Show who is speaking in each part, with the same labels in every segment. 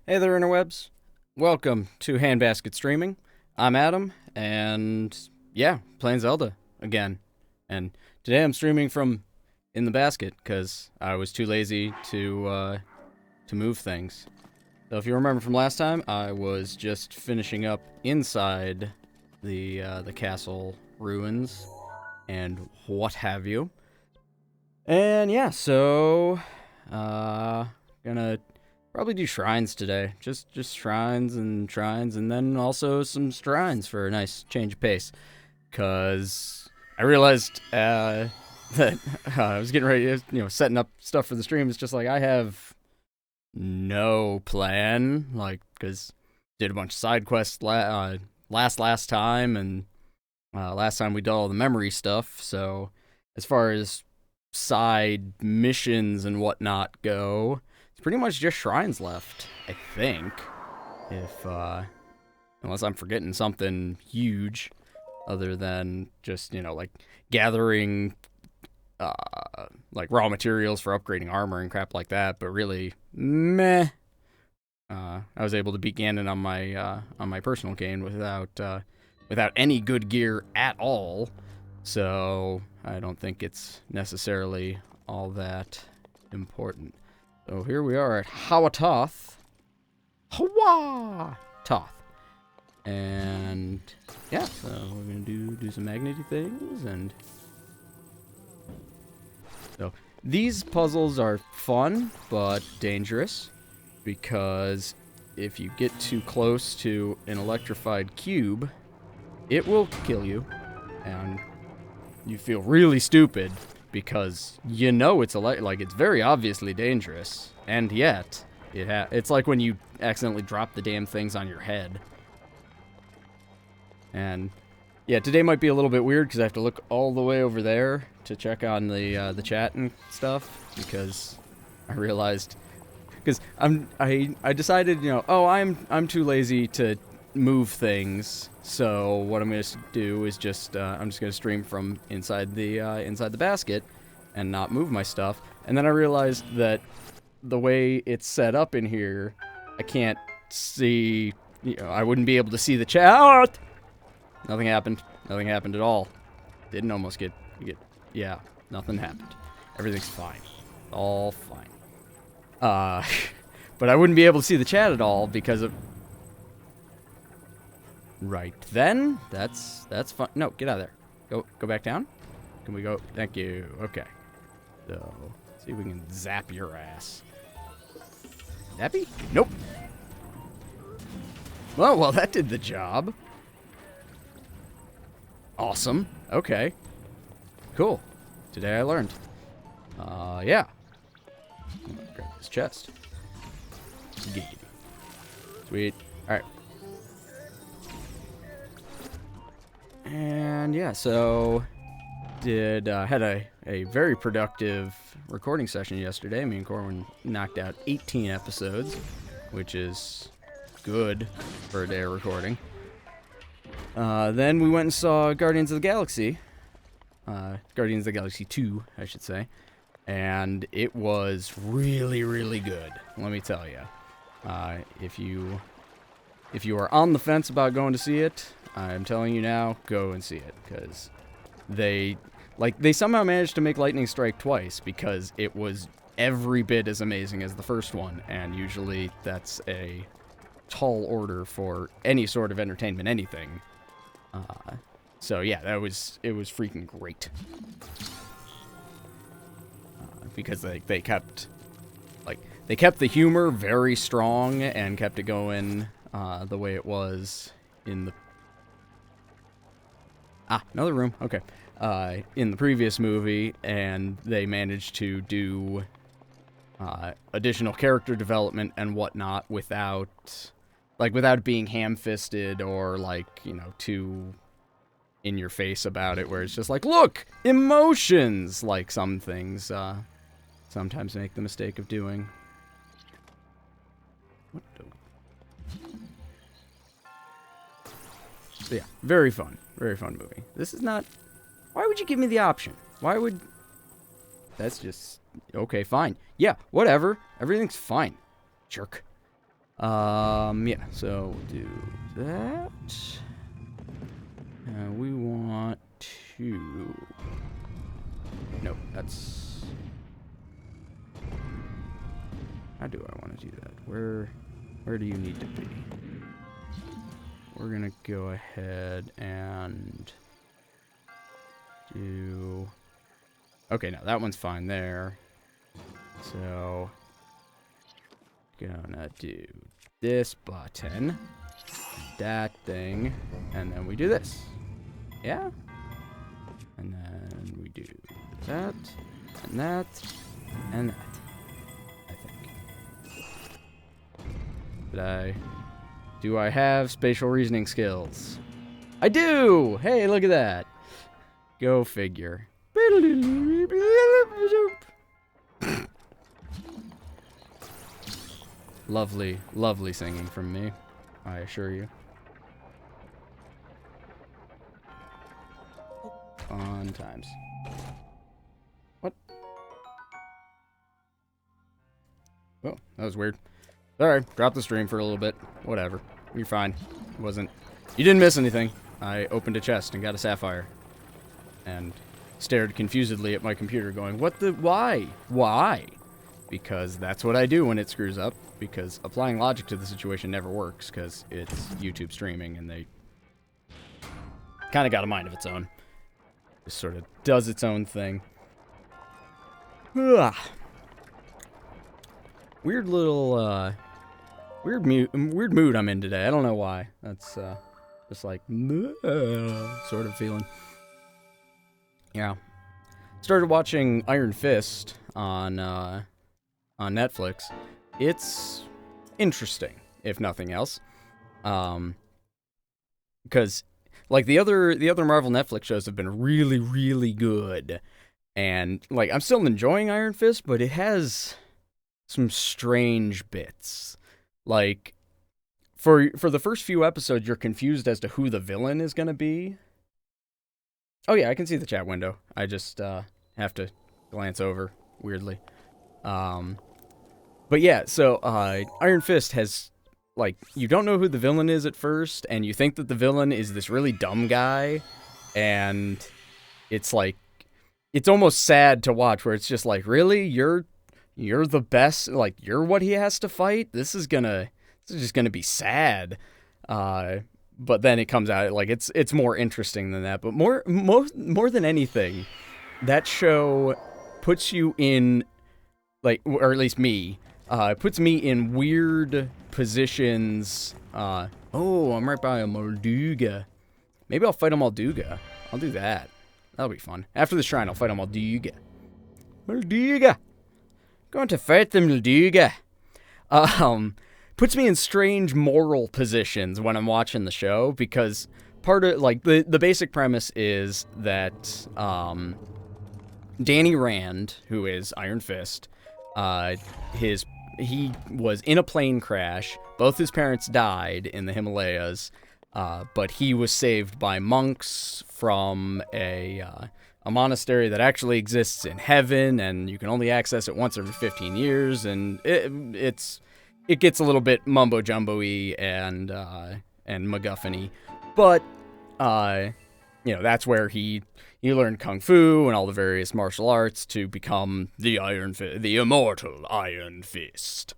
Speaker 1: Hey there, interwebs. Welcome to Handbasket Streaming. I'm Adam, and yeah, playing Zelda again. And today I'm streaming from in the basket because I was too lazy to move things. So if you remember from last time, I was just finishing up inside the castle ruins and what have you. And yeah, so gonna probably do shrines today. Just shrines, and then also some shrines for a nice change of pace. Cause I realized that I was getting ready, setting up stuff for the stream. It's just like I have no plan, like, cause did a bunch of side quests last time, and last time we did all the memory stuff. So as far as side missions and whatnot go, it's pretty much just shrines left, I think. If unless I'm forgetting something huge, other than just like gathering like raw materials for upgrading armor and crap like that. But really, meh. I was able to beat Ganon on my personal gain without any good gear at all. So I don't think it's necessarily all that important. So here we are at Howatoph. Howatoph. And yeah, so we're gonna do some magnetic things, and so these puzzles are fun but dangerous because if you get too close to an electrified cube, it will kill you, and you feel really stupid because it's it's very obviously dangerous, and yet it's like when you accidentally drop the damn things on your head. And yeah, today might be a little bit weird because I have to look all the way over there to check on the chat and stuff, because I realized, because I decided, I'm too lazy to move things. So what I'm going to do is I'm just going to stream from inside the basket and not move my stuff. And then I realized that the way it's set up in here, I can't see, I wouldn't be able to see the chat. Nothing happened. Nothing happened at all. Didn't almost get yeah, nothing happened. Everything's fine. All fine. But I wouldn't be able to see the chat at all because of... Right then, that's fun. No, get out of there. Go back down. Can we go? Thank you. Okay. So, let's see if we can zap your ass. Zappy? Nope. Well, that did the job. Awesome. Okay. Cool. Today I learned. Yeah. Grab this chest. Giggity. Sweet. Alright. And yeah, so had a very productive recording session yesterday. Me and Corwin knocked out 18 episodes, which is good for a day of recording. Then we went and saw Guardians of the Galaxy. Guardians of the Galaxy 2, I should say. And it was really, really good, let me tell you. If you are on the fence about going to see it, I'm telling you now, go and see it, because they somehow managed to make lightning strike twice, because it was every bit as amazing as the first one, and usually that's a tall order for any sort of entertainment, anything. So yeah, it was freaking great. Because they kept the humor very strong and kept it going the way it was in the... another room. Okay. In the previous movie, and they managed to do additional character development and whatnot without being ham-fisted or too in your face about it, where it's just like, look, emotions, like some things sometimes make the mistake of doing. What the... So yeah, very fun movie. This is not... Why would you give me the option? Why would... That's just... Okay, fine. Yeah, whatever. Everything's fine. Jerk. Yeah, so we'll do that. We want to... Nope, that's... How do I want to do that? Where do you need to be? We're gonna go ahead and do... Okay, now that one's fine there. So, gonna do this button, that thing, and then we do this. Yeah? And then we do that, and that, and that. I think. Do I have spatial reasoning skills? I do! Hey, look at that. Go figure. Lovely, lovely singing from me, I assure you. Fun times. What? Oh, that was weird. Sorry, dropped the stream for a little bit. Whatever. You're fine. You didn't miss anything. I opened a chest and got a sapphire. And stared confusedly at my computer going, what the, why? Why? Because that's what I do when it screws up. Because applying logic to the situation never works, because it's YouTube streaming and they kind of got a mind of its own. Just sort of does its own thing. Ugh. Weird little, weird mood I'm in today. I don't know why. That's, just like, sort of feeling. Yeah. Started watching Iron Fist on Netflix. It's interesting, if nothing else. Because, like, the other Marvel Netflix shows have been really, really good. And, like, I'm still enjoying Iron Fist, but it has some strange bits. Like, for the first few episodes, you're confused as to who the villain is going to be. Oh, yeah, I can see the chat window. I just have to glance over, weirdly. But yeah, so Iron Fist has, like, you don't know who the villain is at first, and you think that the villain is this really dumb guy, and it's like, it's almost sad to watch, where it's just like, really? You're the best? Like, you're what he has to fight? This is just gonna be sad. But then it comes out, like, it's more interesting than that. But more than anything, that show puts you in, like, or at least me, puts me in weird positions. Oh, I'm right by a Molduga. Maybe I'll fight a Molduga. I'll do that. That'll be fun. After the shrine, I'll fight a Molduga. Molduga! Going to fight the Molduga. Puts me in strange moral positions when I'm watching the show, because part of, like, the basic premise is that, Danny Rand, who is Iron Fist, he was in a plane crash. Both his parents died in the Himalayas, but he was saved by monks from a monastery that actually exists in heaven, and you can only access it once every 15 years, and it gets a little bit mumbo-jumbo-y and MacGuffin-y, but, you know, that's where he learned Kung Fu and all the various martial arts to become the immortal Iron Fist,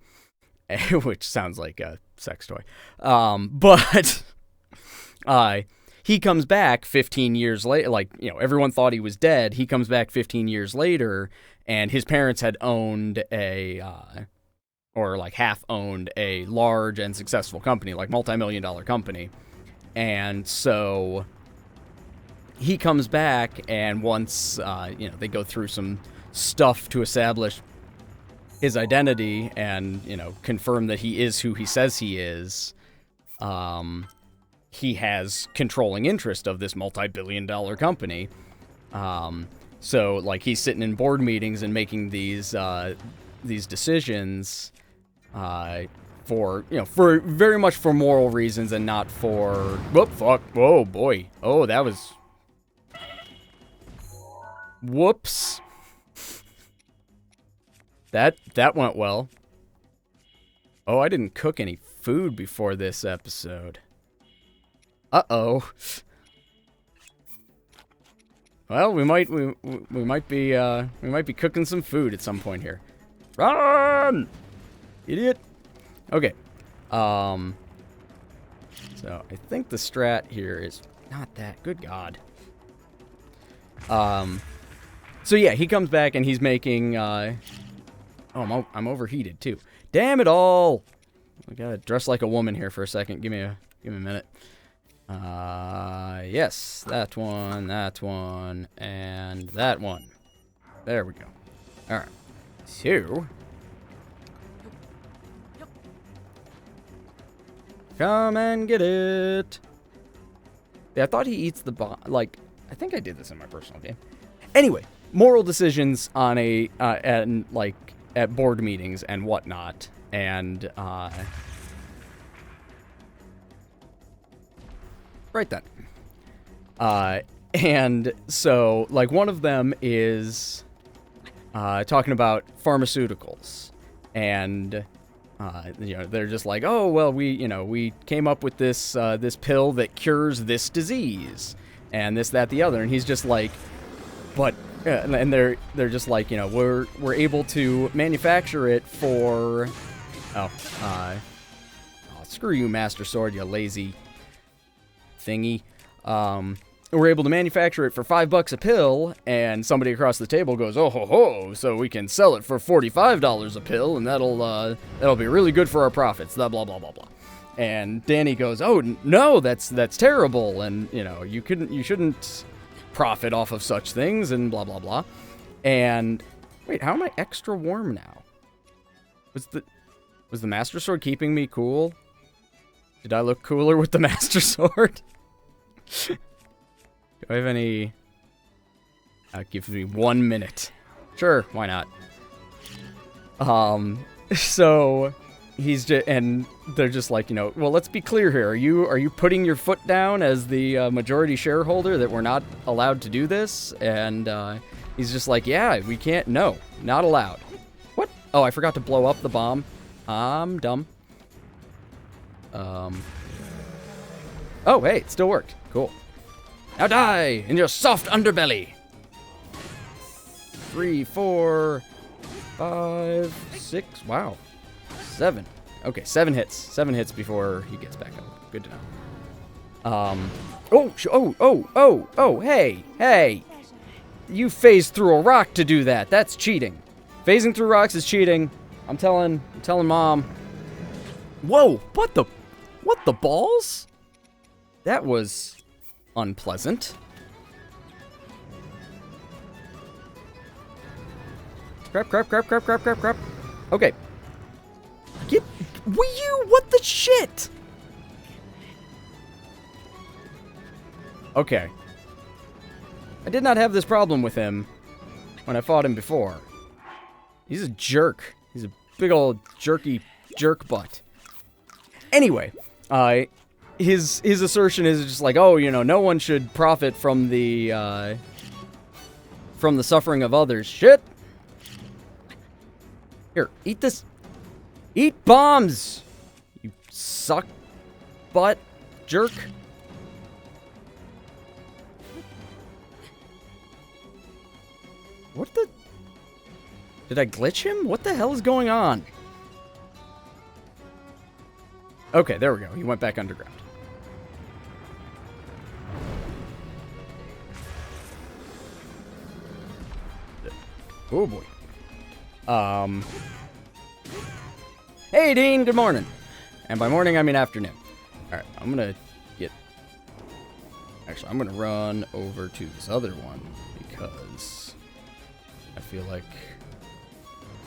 Speaker 1: which sounds like a sex toy. But he comes back 15 years later, like, you know, everyone thought he was dead. He comes back 15 years later, and his parents had owned or like half owned a large and successful company, like multi-million-dollar company. And so he comes back, and once, you know, they go through some stuff to establish his identity and, you know, confirm that he is who he says he is, he has controlling interest of this multi-billion-dollar company. So, like, he's sitting in board meetings and making these decisions, for, you know, for very much for moral reasons and not for, whoop, fuck, whoa, boy, oh, that was, whoops, that went well. Oh, I didn't cook any food before this episode. Uh-oh. Well, we might be cooking some food at some point here. Run! Idiot. Okay. So I think the strat here is not that good. God. So yeah, he comes back and he's making oh, I'm overheated too. Damn it all! I gotta dress like a woman here for a second. Give me a minute. Yes, that one, and that one. There we go. Alright. So come and get it. Yeah, I thought he eats the bomb. Like, I think I did this in my personal game. Anyway, moral decisions on at board meetings and whatnot, and right then. And so, like, one of them is talking about pharmaceuticals, and you know, they're just like, oh well, we came up with this this pill that cures this disease, and this, that, the other, and he's just like, but and they're just like, you know, we're able to manufacture it for screw you, Master Sword, you lazy thingy. We're able to manufacture it for $5 a pill, and somebody across the table goes, oh ho ho, so we can sell it for $45 a pill, and that'll be really good for our profits, blah blah blah blah blah. And Danny goes, oh no, that's terrible, and you know, you shouldn't profit off of such things, and blah blah blah. And wait, how am I extra warm now? Was the Master Sword keeping me cool? Did I look cooler with the Master Sword? Do I have any... give me 1 minute. Sure, why not? So he's just, and they're just like, you know, well, let's be clear here. Are you putting your foot down as the majority shareholder that we're not allowed to do this? And he's just like, yeah, we can't. No, not allowed. What? Oh, I forgot to blow up the bomb. I'm dumb. Oh, hey, it still worked. Cool. Now die in your soft underbelly. 3, 4, 5, 6. Wow. 7. Okay, 7 hits. 7 hits before he gets back up. Good to know. Oh, hey. You phased through a rock to do that. That's cheating. Phasing through rocks is cheating. I'm telling Mom. Whoa, what the balls? That was unpleasant. Crap. Okay. Will you? What the shit? Okay. I did not have this problem with him when I fought him before. He's a jerk. He's a big old jerky jerk butt. Anyway, his assertion is just like, oh, you know, no one should profit from the suffering of others. Shit. Here, eat this. Eat bombs, you suck butt jerk. What the? Did I glitch him? What the hell is going on? Okay, there we go. He went back underground. Oh boy. Hey Dean, good morning. And by morning I mean afternoon. Alright, I'm gonna run over to this other one because I feel like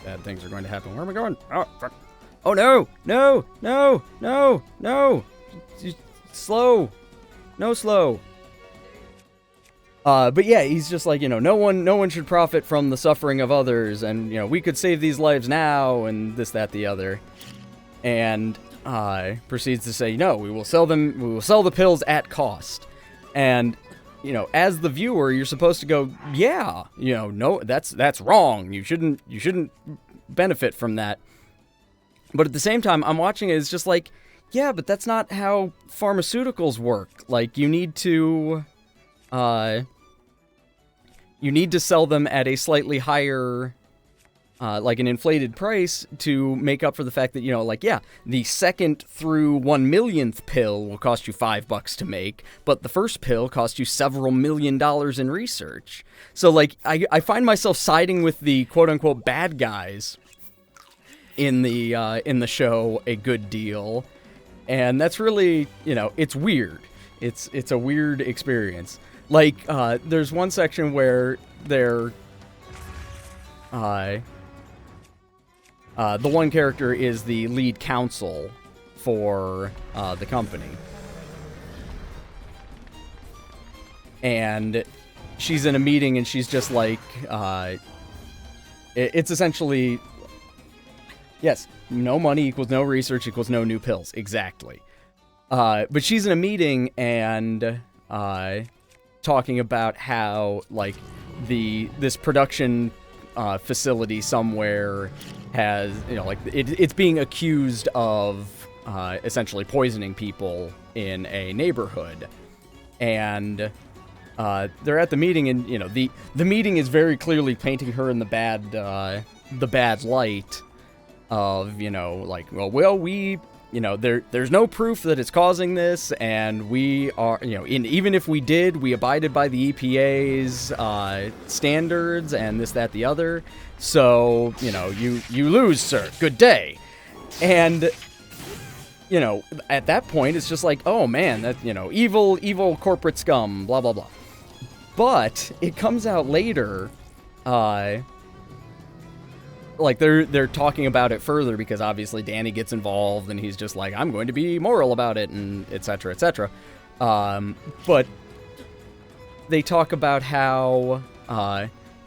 Speaker 1: bad things are going to happen. Where am I going? Oh, fuck. Oh no! No! Slow. No slow. But yeah, he's just like, you know, no one should profit from the suffering of others, and, you know, we could save these lives now, and this, that, the other. And, proceeds to say, no, we will sell the pills at cost. And, you know, as the viewer, you're supposed to go, yeah, you know, no, that's wrong. You shouldn't benefit from that. But at the same time, I'm watching it, it's just like, yeah, but that's not how pharmaceuticals work. Like, you need to sell them at a slightly higher, like an inflated price to make up for the fact that, you know, like, yeah, the second through 1 millionth pill will cost you $5 to make, but the first pill cost you several $1 million in research. So, like, I find myself siding with the quote-unquote bad guys in the show a good deal, and that's really, you know, it's weird. It's a weird experience. Like, there's one section where they're, the one character is the lead counsel for the company, and she's in a meeting and she's just like, it's essentially, yes, no money equals no research equals no new pills, exactly. But she's in a meeting and talking about how, like, this production facility somewhere has, you know, like, it's being accused of essentially poisoning people in a neighborhood. And they're at the meeting, and, you know, the meeting is very clearly painting her in the bad light of, you know, like, well, we, you know, there's no proof that it's causing this, and we are, you know, even if we did, we abided by the EPA's standards and this, that, the other. So, you know, you lose, sir. Good day. And, you know, at that point, it's just like, oh man, that, you know, evil corporate scum, blah blah blah. But it comes out later, like, they're talking about it further because obviously Danny gets involved and he's just like, I'm going to be moral about it, and etc. etc. But they talk about how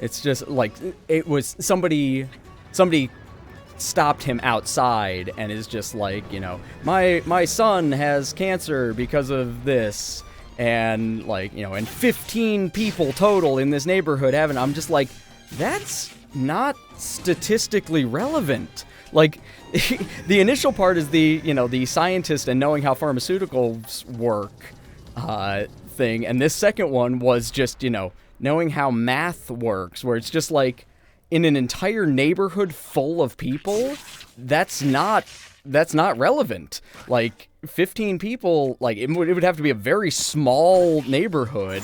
Speaker 1: it's just like, it was somebody stopped him outside and is just like, you know, my son has cancer because of this, and, like, you know, and 15 people total in this neighborhood haven't. I'm just like, that's not statistically relevant. Like, the initial part is the, you know, the scientist and knowing how pharmaceuticals work thing, and this second one was just, you know, knowing how math works, where it's just like, in an entire neighborhood full of people, that's not relevant. Like, 15 people, like, it would have to be a very small neighborhood.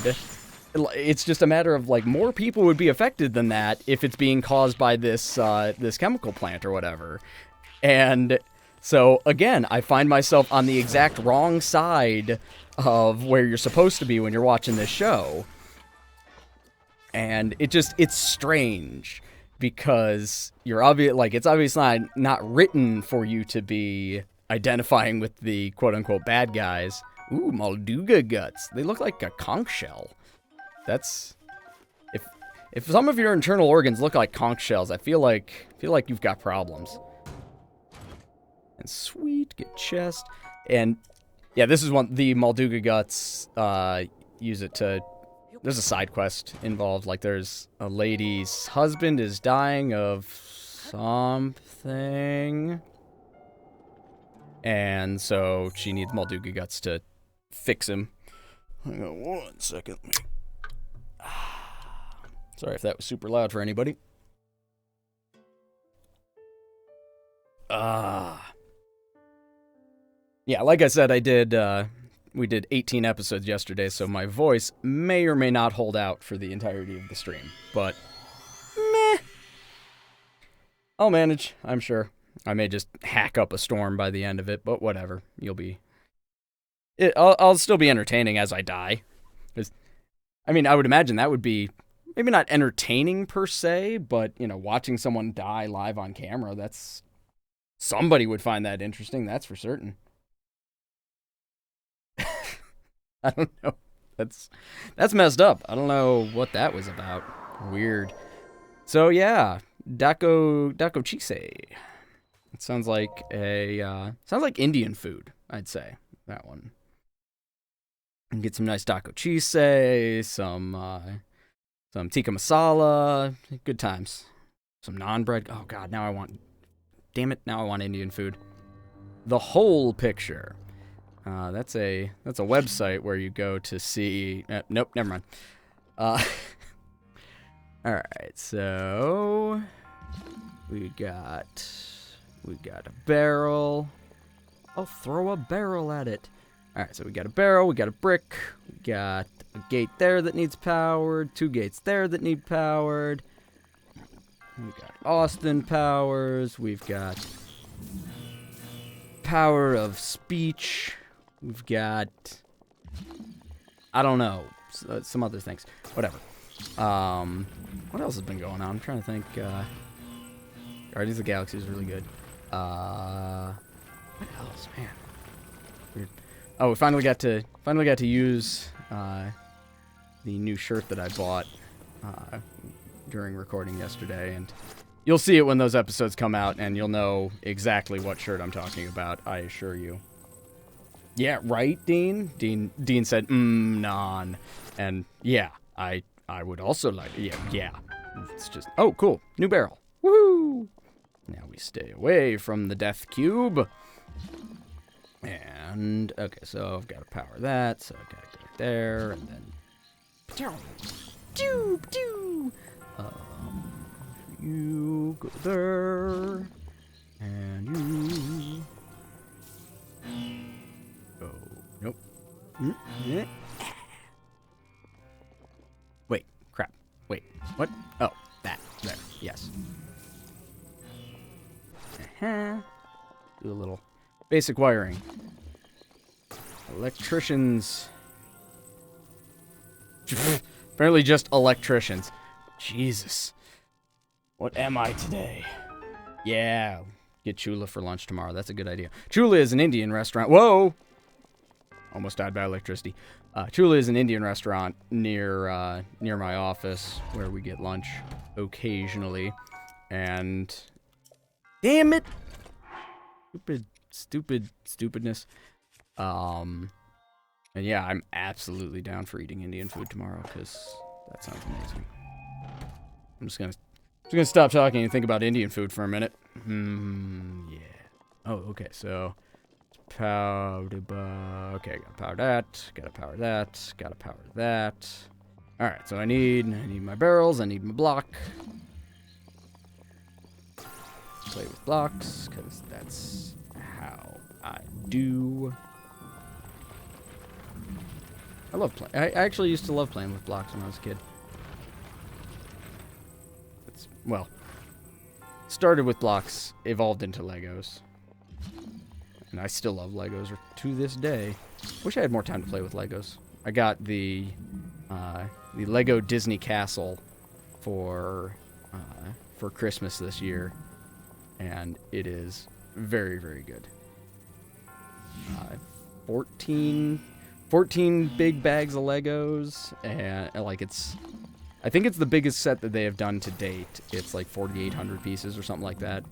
Speaker 1: It's just a matter of, like, more people would be affected than that if it's being caused by this this chemical plant or whatever. And so, again, I find myself on the exact wrong side of where you're supposed to be when you're watching this show. And it's strange, because you're it's obviously not written for you to be identifying with the quote-unquote bad guys. Ooh, Molduga guts. They look like a conch shell. That's... If some of your internal organs look like conch shells, I feel like you've got problems. And sweet, get chest. And, yeah, this is one... The Molduga guts, use it to... There's a side quest involved. Like, there's a lady's husband is dying of something, and so she needs Molduga guts to fix him. Hang on 1 second. Sorry if that was super loud for anybody. Yeah, like I said, we did 18 episodes yesterday, so my voice may or may not hold out for the entirety of the stream, but meh. I'll manage, I'm sure. I may just hack up a storm by the end of it, but whatever. I'll still be entertaining as I die. I mean, I would imagine that would be maybe not entertaining per se, but, you know, watching someone die live on camera, that's... Somebody would find that interesting, that's for certain. I don't know. That's messed up. I don't know what that was about. Weird. So yeah, Dako Chise. It sounds like Indian food, I'd say. That one. And get some nice Dako Chise, some tikka masala, good times. Some naan bread. Oh god, now I want damn it, now I want Indian food. The Whole Picture. That's a website where you go to see... nope, never mind. Alright, so... We got a barrel. I'll throw a barrel at it. Alright, so we got a barrel, we got a brick, we got a gate there that needs powered, 2 gates there that need powered. We got Austin powers, we've got power of speech, we've got, I don't know, some other things. Whatever. What else has been going on? I'm trying to think. Guardians of the Galaxy is really good. What else, man? Weird. Oh, we finally got to use the new shirt that I bought during recording yesterday, and you'll see it when those episodes come out, and you'll know exactly what shirt I'm talking about. I assure you. Yeah, right, Dean? Dean said, non. And yeah, I would also like, yeah. It's just, oh, cool, new barrel. Woohoo! Now we stay away from the death cube. And, okay, so I've got to power that, so I've got to go there, and then... You go there, and you... Oh, nope. Wait, crap. Wait, what? Oh, that, there, yes. Do a little basic wiring. Electricians. Apparently just electricians. Jesus. What am I today? Yeah. Get Chula for lunch tomorrow. That's a good idea. Chula is an Indian restaurant. Whoa! Almost died by electricity. Chula is an Indian restaurant near my office where we get lunch occasionally. And... damn it! Stupidness. And yeah, I'm absolutely down for eating Indian food tomorrow, because that sounds amazing. I'm just gonna stop talking and think about Indian food for a minute. Yeah. Oh, okay, so... okay, gotta power that, gotta power that, gotta power that. Alright, so I need my barrels, I need my block. Play with blocks, because that's how I do. I love playing. I actually used to love playing with blocks when I was a kid. Well, started with blocks, evolved into Legos. And I still love Legos to this day. Wish I had more time to play with Legos. I got the Lego Disney Castle for Christmas this year, and it is very, very good. 14 big bags of Legos, and like I think it's the biggest set that they have done to date. It's like 4,800 pieces or something like that.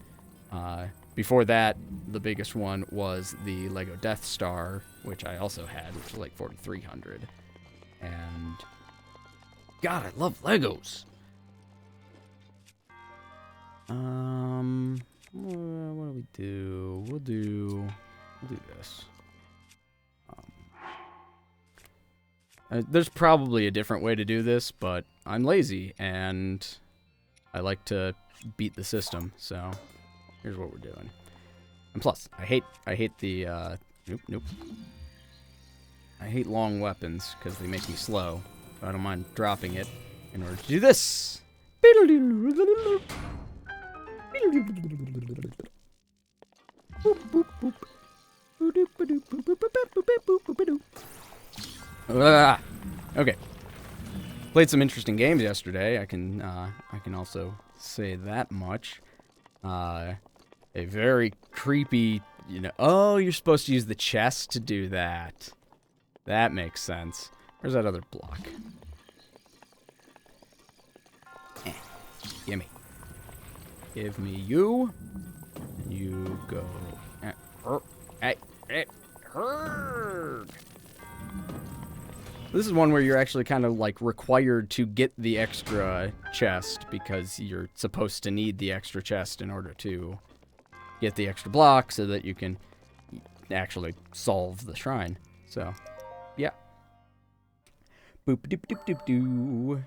Speaker 1: Before that, the biggest one was the Lego Death Star, which I also had, which was like 4,300. And God, I love Legos. What do we do? We'll do this. There's probably a different way to do this, but I'm lazy and I like to beat the system, so here's what we're doing. And plus, I hate the nope. I hate long weapons because they make me slow. So I don't mind dropping it in order to do this. Okay. Played some interesting games yesterday. I can also say that much. A very creepy, oh, you're supposed to use the chest to do that. That makes sense. Where's that other block? Gimme. Give me you. You go. This is one where you're actually kind of like required to get the extra chest because you're supposed to need the extra chest in order to get the extra block so that you can actually solve the shrine. So, yeah. Boop doop doop doop doo.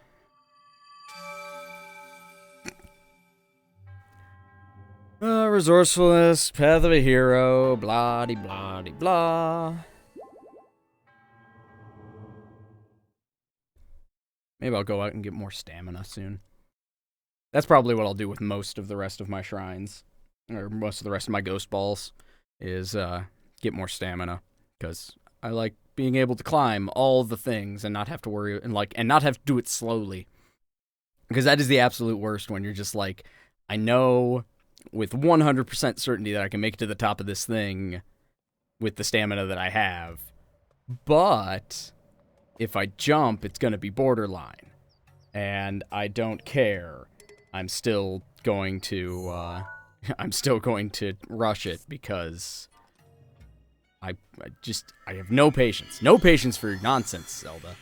Speaker 1: Resourcefulness, path of a hero, blah de blah de blah. Maybe I'll go out and get more stamina soon. That's probably what I'll do with most of the rest of my shrines, or most of the rest of my ghost balls, is get more stamina, because I like being able to climb all the things and not have to worry and not have to do it slowly, because that is the absolute worst when you're just like, I know with 100% certainty that I can make it to the top of this thing with the stamina that I have, but if I jump, it's going to be borderline, and I don't care. I'm still going to rush it because I have no patience. No patience for your nonsense, Zelda.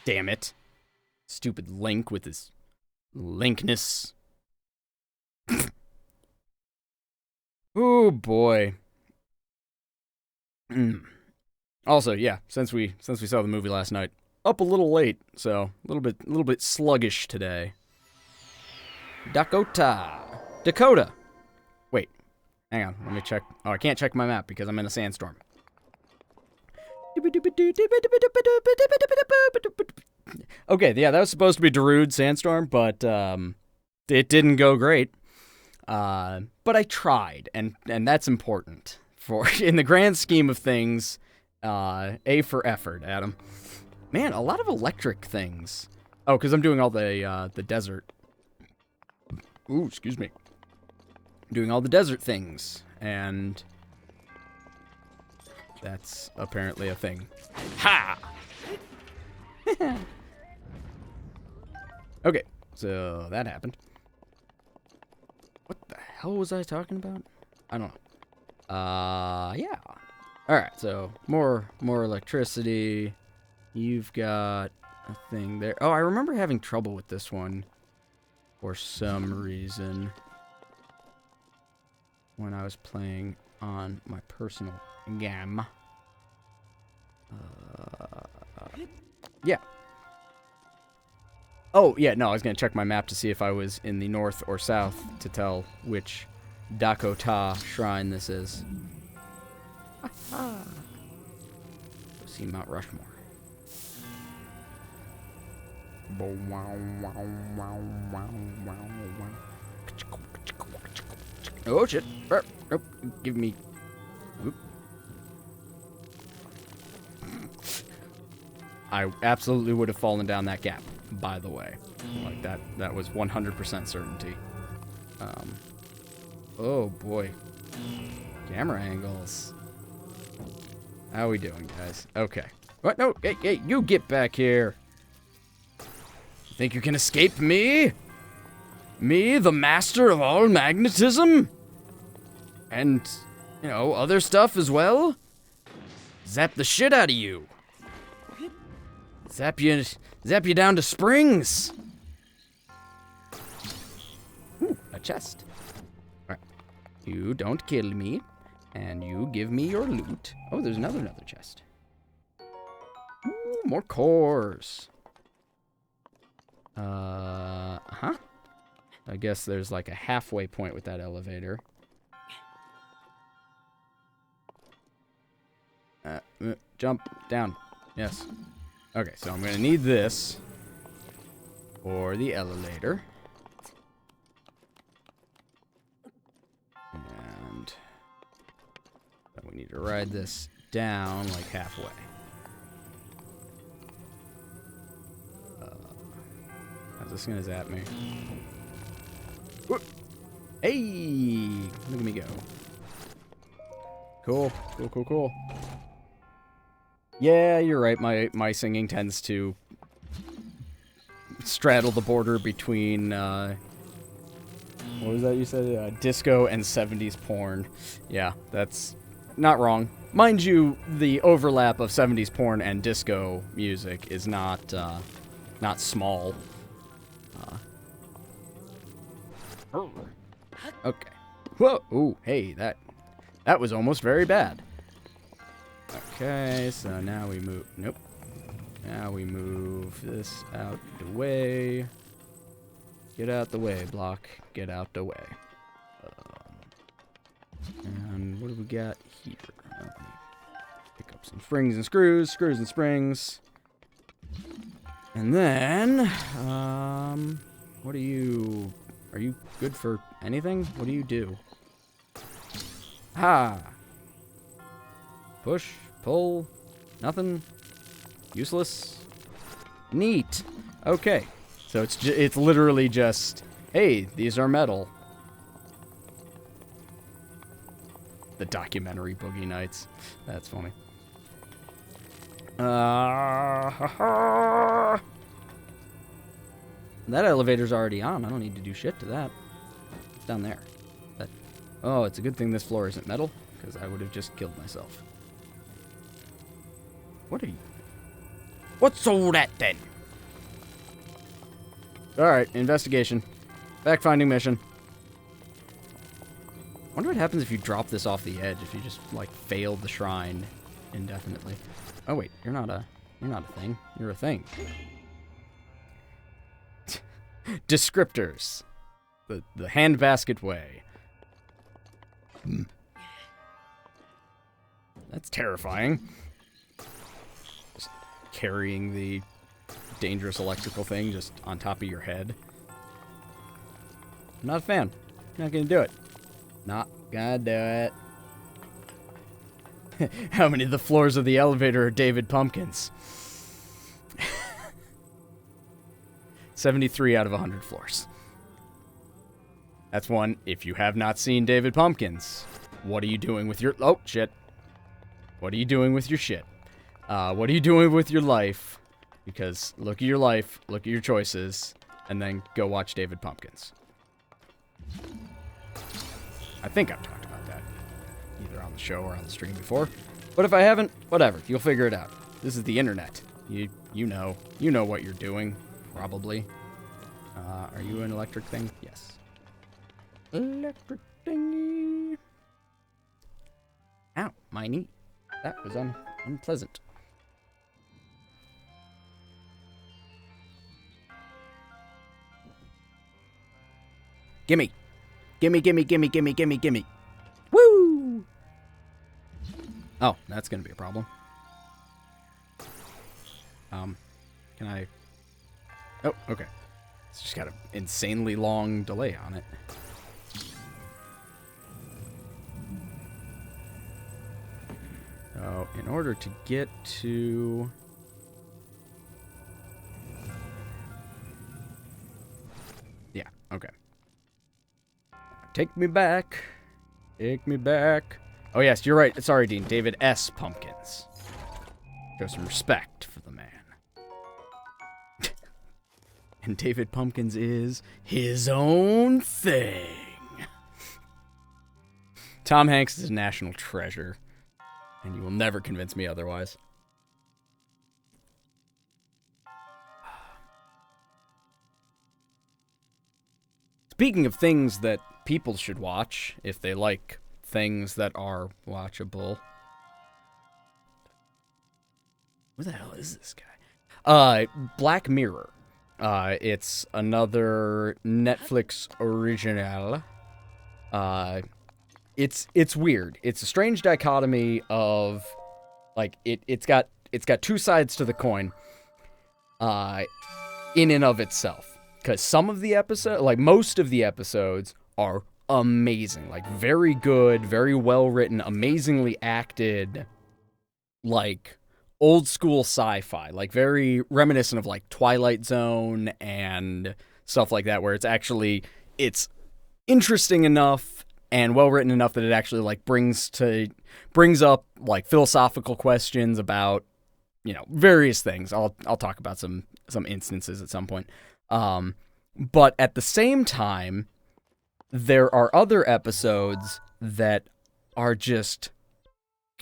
Speaker 1: Damn it. Stupid Link with his linkness. Oh boy. Also, yeah, since we saw the movie last night, up a little late, so a little bit sluggish today. Dakota. Wait, hang on, let me check. Oh, I can't check my map because I'm in a sandstorm. Okay, yeah, that was supposed to be Darude Sandstorm, but it didn't go great. But I tried, and that's important for in the grand scheme of things. A for effort, Adam. Man, a lot of electric things. Oh, because I'm doing all the desert. Ooh, excuse me. Doing all the desert things, and that's apparently a thing. Ha! Okay, so that happened. What the hell was I talking about? I don't know. Yeah. Alright, so more electricity. You've got a thing there. Oh, I remember having trouble with this one for some reason when I was playing on my personal game. Yeah. Oh, yeah, no, I was going to check my map to see if I was in the north or south to tell which Dakota Shrine this is. Go see Mount Rushmore. Oh, shit. Nope. Give me... Whoop. I absolutely would have fallen down that gap, by the way. Like, that was 100% certainty. Oh, boy. Camera angles. How we doing, guys? Okay. What? No, hey, you get back here. You think you can escape me? Me, the master of all magnetism? And, you know, other stuff as well? Zap the shit out of you. Zap you down to springs. Ooh, a chest. Alright. You don't kill me. And you give me your loot. Oh, there's another chest. Ooh, more cores. Huh? I guess there's like a halfway point with that elevator. Jump down. Yes. Okay, so I'm gonna need this for the elevator. And we need to ride this down like halfway. How's this gonna zap me? Whoop. Hey! Look at me go. Cool. Cool. Yeah, you're right. My singing tends to straddle the border between, what was that you said? Disco and 70s porn. Yeah, that's not wrong. Mind you, the overlap of 70s porn and disco music is not small. Okay. Whoa! Ooh, hey, that was almost very bad. Okay, so now we move. Nope. Now we move this out the way. Get out the way, block. Get out the way. And what do we got here? Let me pick up some springs and screws and springs. And then, what are you good for anything? What do you do? Ha! Push, pull, nothing, useless, neat. Okay, so it's literally just, hey, these are metal. The documentary Boogie Nights. That's funny. That elevator's already on. I don't need to do shit to that. It's down there. Oh, it's a good thing this floor isn't metal, because I would have just killed myself. What are you? What's all that then? Alright, investigation. Fact-finding mission. Wonder what happens if you drop this off the edge, if you just, like, failed the shrine indefinitely. Oh, wait, you're not a thing. You're a thing. Descriptors. The handbasket way. That's terrifying. Just carrying the dangerous electrical thing just on top of your head. I'm not a fan. Not gonna do it. Not gonna do it. How many of the floors of the elevator are David Pumpkins? 73 out of 100 floors. That's one. If you have not seen David Pumpkins, what are you doing with your... Oh, shit. What are you doing with your shit? What are you doing with your life? Because look at your life, look at your choices, and then go watch David Pumpkins. I think I've talked about that, either on the show or on the stream before. But if I haven't, whatever. You'll figure it out. This is the internet. You know what you're doing, probably. Are you an electric thing? Yes. Electric thingy. Ow, my knee. That was unpleasant. Gimme. Gimme, gimme, gimme, gimme, gimme, gimme. Woo! Oh, that's gonna be a problem. Can I... Oh, okay. It's just got an insanely long delay on it. So, in order to get to... Yeah, okay. Take me back. Take me back. Oh, yes, you're right. Sorry, Dean. David S. Pumpkins. Show some respect for the man. And David Pumpkins is his own thing. Tom Hanks is a national treasure. And you will never convince me otherwise. Speaking of things that people should watch, if they like things that are watchable. Who the hell is this guy? Black Mirror. It's another Netflix original. It's weird. It's a strange dichotomy of, like, it's got two sides to the coin, in and of itself. Because some of the episodes, like most of the episodes, are amazing. Like, very good, very well written, amazingly acted, like, old school sci-fi. Like, very reminiscent of, like, Twilight Zone and stuff like that, where it's interesting enough and well written enough that it actually, like, brings up, like, philosophical questions about, you know, various things. I'll talk about some instances at some point. But at the same time, there are other episodes that are just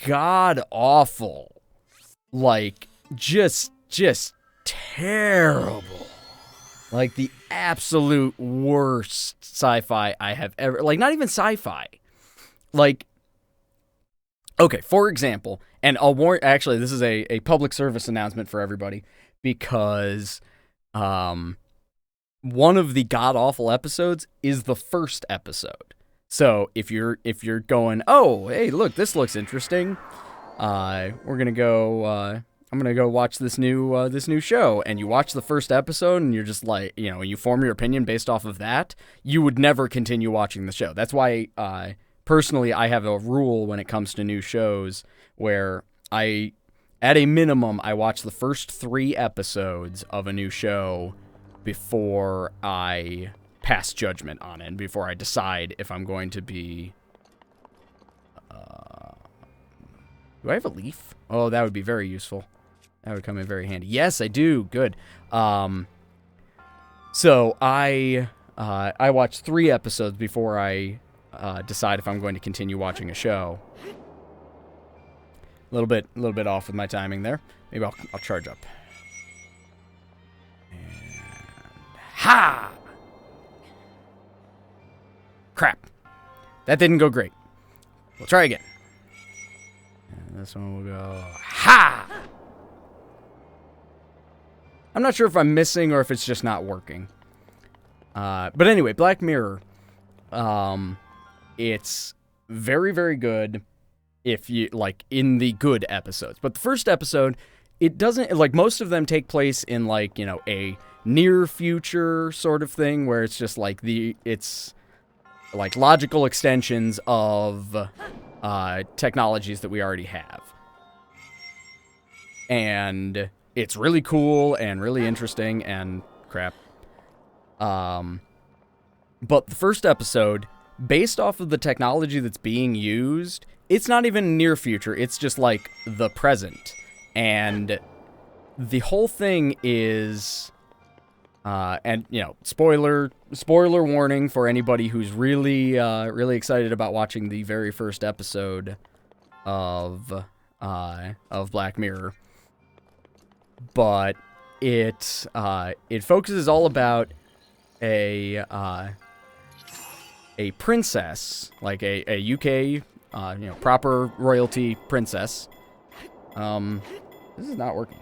Speaker 1: god-awful. Like, just terrible. Like, the absolute worst sci-fi I have ever... Like, not even sci-fi. like, okay, for example, and I'll warn, actually, this is a public service announcement for everybody, because one of the god-awful episodes is the first episode. So if you're going, oh, hey, look, this looks interesting, I'm gonna go watch this new show, and you watch the first episode, and you're just like, you form your opinion based off of that, you would never continue watching the show. That's why, personally, I have a rule when it comes to new shows where at a minimum, I watch the first 3 episodes of a new show before I pass judgment on it, and before I decide if I'm going to be... do I have a leaf? Oh, that would be very useful. That would come in very handy. Yes, I do. Good. So I watch 3 episodes before I decide if I'm going to continue watching a show. A little bit off with my timing there. Maybe I'll charge up. And ha! Crap. That didn't go great. We'll try again. And this one will go ha! I'm not sure if I'm missing or if it's just not working. But anyway, Black Mirror. It's very, very good if you, like, in the good episodes. But the first episode, it doesn't, like, most of them take place in, like, a near future sort of thing, where it's just, like, it's, like, logical extensions of technologies that we already have. And it's really cool and really interesting and crap. But the first episode, based off of the technology that's being used, it's not even near future. It's just like the present. And the whole thing is, and spoiler warning for anybody who's really excited about watching the very first episode of Black Mirror. But it focuses all about a princess, like a UK, proper royalty princess. This is not working.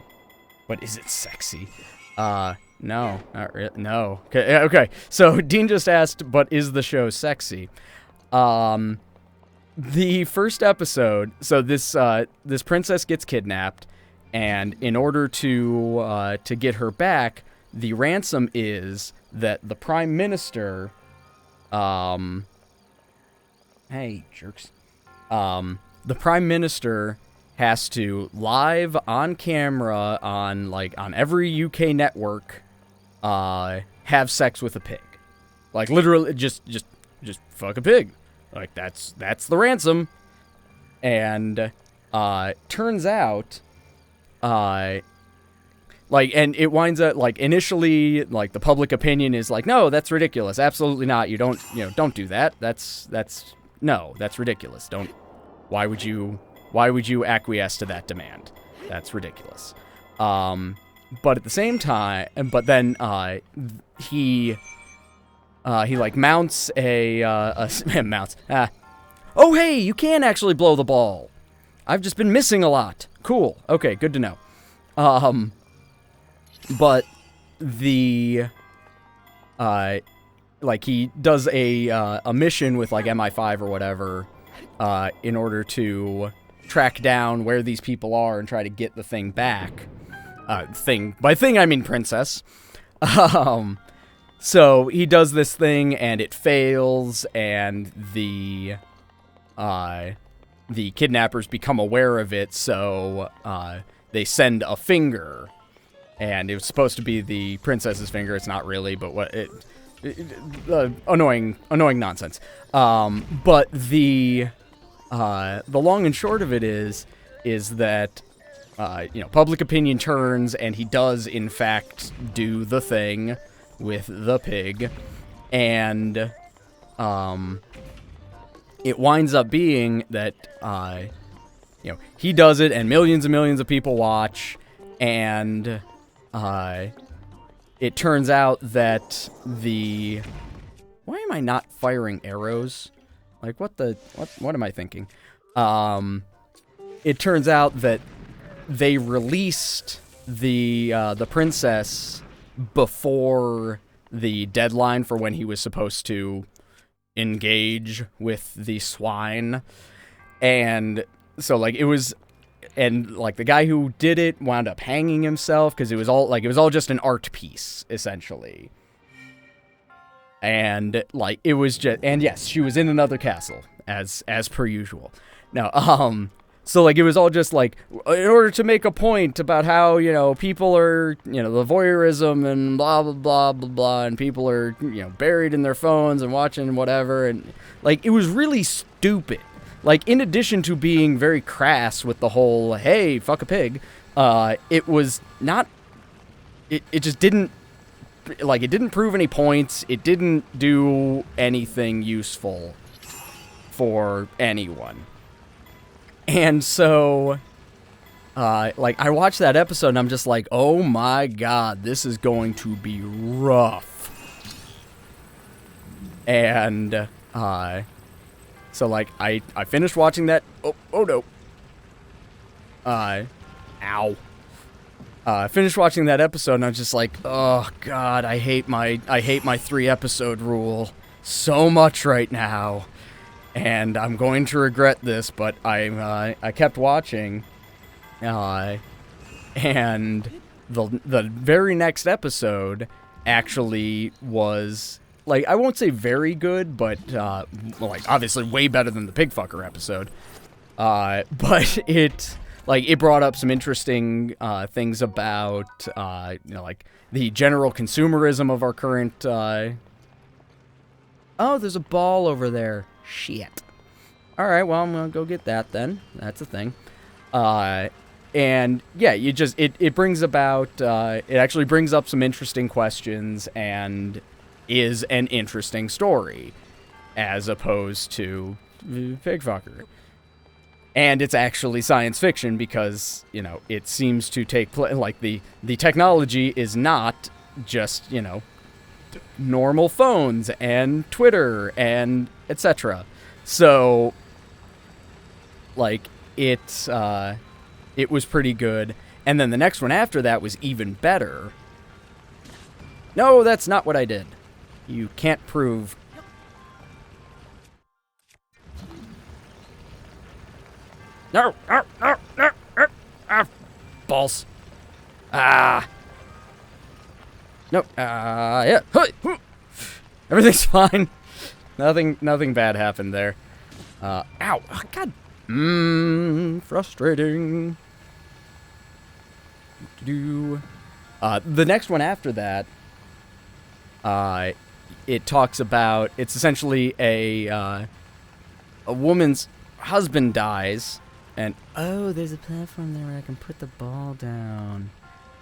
Speaker 1: But is it sexy? No, not really. No. Okay. So Dean just asked, but is the show sexy? The first episode, so this princess gets kidnapped, and in order to get her back, the ransom is that the Prime Minister, hey, jerks. The Prime Minister has to, live on camera on every UK network, have sex with a pig. Like, literally, just fuck a pig. Like, that's the ransom. And, turns out, and it winds up, initially, the public opinion is like, no, that's ridiculous. Absolutely not. You don't do that. That's ridiculous. Why would you acquiesce to that demand? That's ridiculous. But at the same time, then he mounts mounts. Oh, hey, you can actually blow the ball. I've just been missing a lot. Cool. Okay, good to know. But he does a mission with MI5 or whatever, in order to track down where these people are and try to get the thing back. By thing I mean princess. So he does this thing and it fails, and the kidnappers become aware of it, so they send a finger. And it was supposed to be the princess's finger. It's not really, but annoying nonsense. But the long and short of it is that public opinion turns, and he does in fact do the thing with the pig, and it winds up being that he does it, and millions of people watch, and it turns out that why am I not firing arrows? Like, what am I thinking? It turns out that they released the princess before the deadline for when he was supposed to engage with the swine. And so, like, it was... And, like, the guy who did it wound up hanging himself because it was all just an art piece, essentially. And, like, it was just... And, yes, she was in another castle, as per usual. Now, so, like, it was all just, like, in order to make a point about how, you know, people are, you know, the voyeurism and blah, blah, blah, blah, blah, and people are, you know, buried in their phones and watching whatever, and, like, it was really stupid. Like, in addition to being very crass with the whole, hey, fuck a pig, it was not... It just didn't... Like, it didn't prove any points. It didn't do anything useful for anyone. And so, like, I watched that episode and I'm just like, oh my god, this is going to be rough. And, so, like, I finished watching that. Oh no. Ow. I finished watching that episode and I was just like, oh god, I hate my 3-episode rule so much right now. And I'm going to regret this, but I kept watching, and the very next episode actually was, like, I won't say very good, but like, obviously way better than the pigfucker episode. But it brought up some interesting things about you know, like, the general consumerism of our current. Oh, there's a ball over there. Shit. Alright, well, I'm gonna go get that then. That's a thing. And, yeah, it brings about, it actually brings up some interesting questions and is an interesting story, as opposed to Pigfucker. And it's actually science fiction because, you know, it seems to take place, like, the technology is not just, you know, normal phones and Twitter and etc. So, like, it was pretty good. And then the next one after that was even better. No, that's not what I did. You can't prove. No, no, no, no, no. Ah, balls. Ah. No, yeah. Everything's fine. Nothing bad happened there. Ow. Oh, God. Frustrating. The next one after that, it talks about, it's essentially a woman's husband dies, and, oh, there's a platform there where I can put the ball down.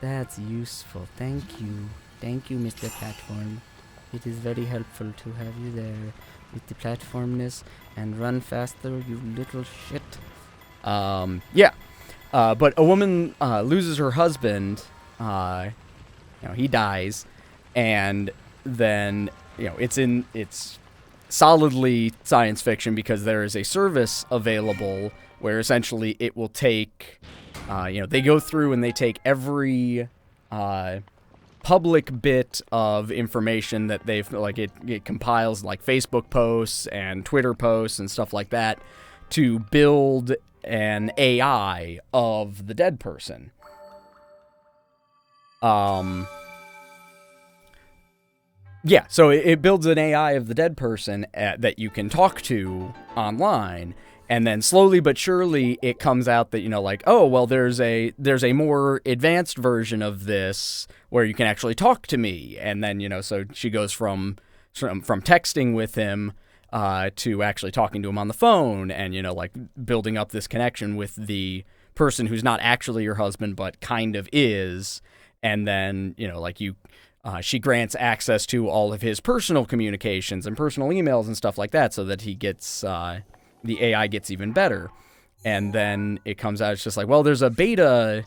Speaker 1: That's useful. Thank you. Thank you, Mr. Platform. It is very helpful to have you there with the platformness and run faster, you little shit. Yeah. But a woman loses her husband. You know, he dies, and then, you know, it's solidly science fiction because there is a service available where essentially it will take, you know, they go through and they take every public bit of information that they've, like, it compiles, like, Facebook posts and Twitter posts and stuff like that to build an AI of the dead person. Yeah, so it builds an AI of the dead person that you can talk to online, and then slowly but surely it comes out that, you know, like, oh, well, there's a more advanced version of this where you can actually talk to me, and then, you know, so she goes from texting with him to actually talking to him on the phone, and, you know, like, building up this connection with the person who's not actually your husband but kind of is, and then, you know, like, she grants access to all of his personal communications and personal emails and stuff like that so that he gets, the AI gets even better. And then it comes out, it's just like, well, there's a beta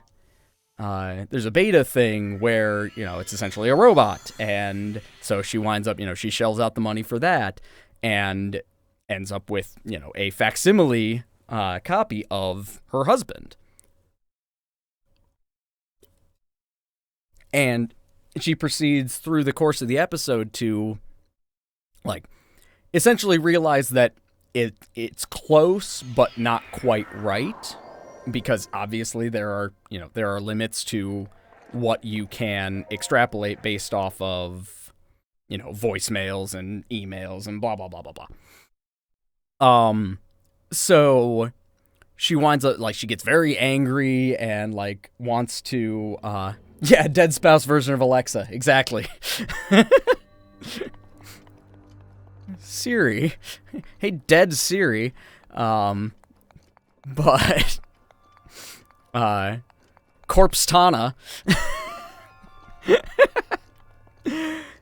Speaker 1: thing where, you know, it's essentially a robot. And so she winds up, you know, she shells out the money for that. And ends up with, you know, a facsimile copy of her husband. And she proceeds through the course of the episode to, like, essentially realize that it's close but not quite right, because obviously there are limits to what you can extrapolate based off of, you know, voicemails and emails and blah blah blah blah blah. So she winds up, like, she gets very angry and, like, wants to yeah, dead spouse version of Alexa, exactly. Siri. Hey, dead Siri. But Corpse Tana.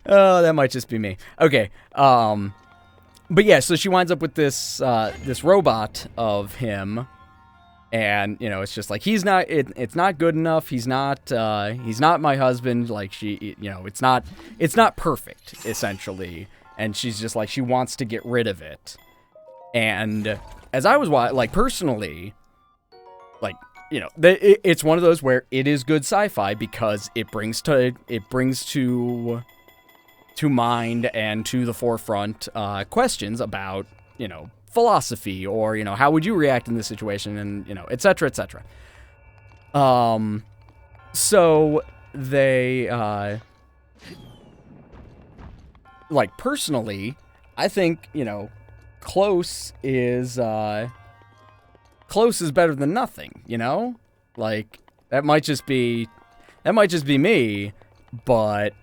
Speaker 1: Oh, that might just be me. Okay. But yeah, so she winds up with this this robot of him, and, you know, it's just like, he's not, it's not good enough. He's not my husband. Like, she, you know, it's not perfect, essentially. And she's just like, she wants to get rid of it. And as I was like, personally, like, you know, it's one of those where it is good sci-fi because it brings to mind and to the forefront questions about, you know, philosophy, or, you know, how would you react in this situation, and, you know, etc., etc. So they like, personally, I think, you know, close is better than nothing, you know? Like, that might just be me, but,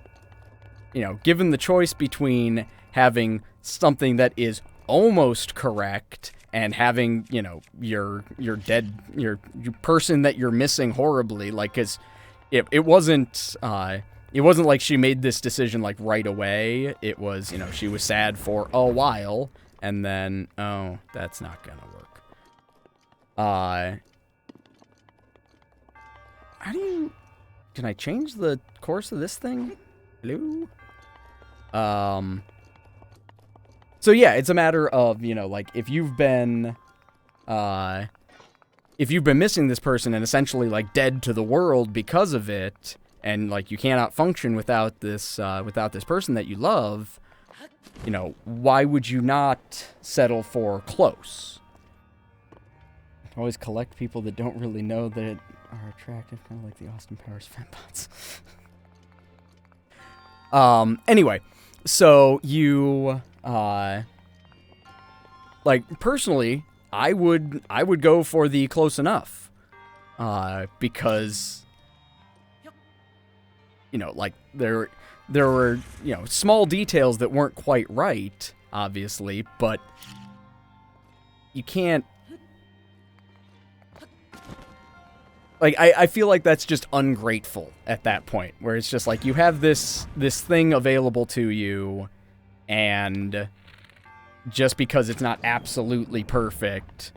Speaker 1: you know, given the choice between having something that is almost correct and having, you know, your person that you're missing horribly, like, 'cause it wasn't like she made this decision, like, right away. It was, you know, she was sad for a while, and then, oh, that's not gonna work. Can I change the course of this thing? Hello? So yeah, it's a matter of, you know, like, if you've been missing this person and essentially, like, dead to the world because of it, and, like, you cannot function without this person that you love, you know, why would you not settle for close? Always collect people that don't really know that are attractive, kind of like the Austin Powers fanbots. Anyway, so you, like, personally, I would go for the close enough, because, you know, like, there were, you know, small details that weren't quite right, obviously, but you can't, like, I feel like that's just ungrateful at that point, where it's just like, you have this thing available to you, and just because it's not absolutely perfect,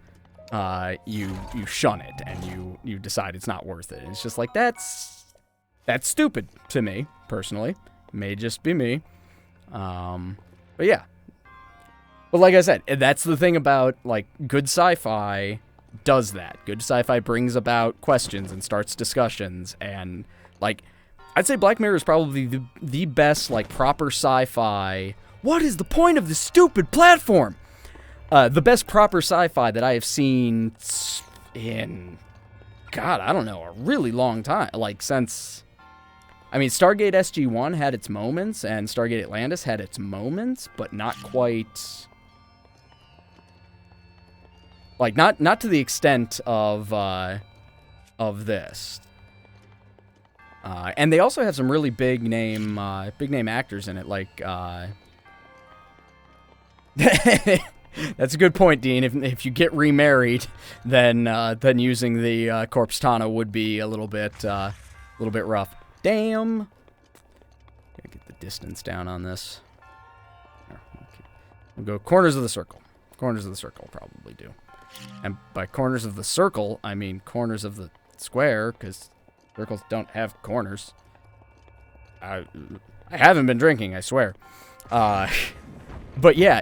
Speaker 1: you shun it, and you decide it's not worth it. And it's just like, that's stupid to me, personally. May just be me. But yeah. But like I said, that's the thing about, like, good sci-fi does that. Good sci-fi brings about questions and starts discussions, and, like, I'd say Black Mirror is probably the best, like, proper sci-fi. What is the point of this stupid platform? The best proper sci-fi that I have seen in, God, I don't know, a really long time. Like, since, I mean, Stargate SG-1 had its moments, and Stargate Atlantis had its moments, but not quite, like, not to the extent of this. And they also have some really big name actors in it, like, that's a good point, Dean. If you get remarried, then using the Corpse Tana would be a little bit rough. Damn. Gotta get the distance down on this. There, okay. We'll go corners of the circle. Corners of the circle will probably do. And by corners of the circle, I mean corners of the square, because circles don't have corners. I haven't been drinking, I swear. But yeah,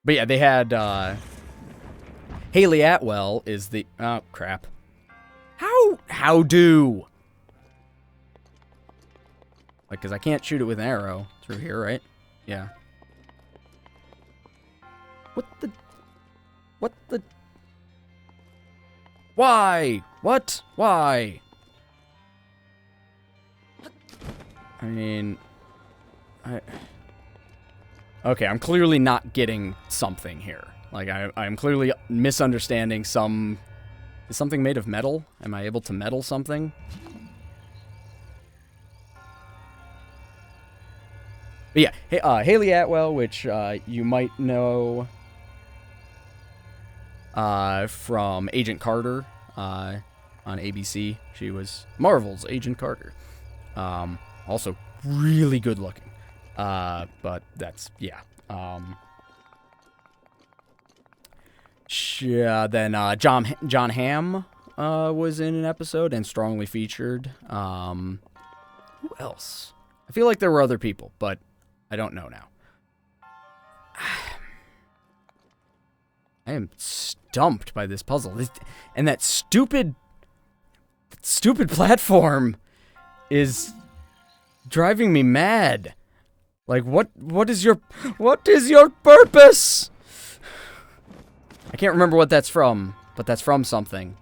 Speaker 1: But yeah, they had, Haley Atwell is the, oh, crap. How do? Like, because I can't shoot it with an arrow through here, right? Yeah. What the? Why? What? Why? I mean, okay, I'm clearly not getting something here. Like, I'm clearly misunderstanding some... Is something made of metal? Am I able to metal something? But yeah, Haley Atwell, which you might know from Agent Carter on ABC. She was Marvel's Agent Carter. Also really good looking. But that's, yeah. Then John Hamm was in an episode and strongly featured. Who else? I feel like there were other people, but I don't know now. I am stumped by this puzzle. And that stupid platform is driving me mad. Like, what is your purpose? I can't remember what that's from, but that's from something.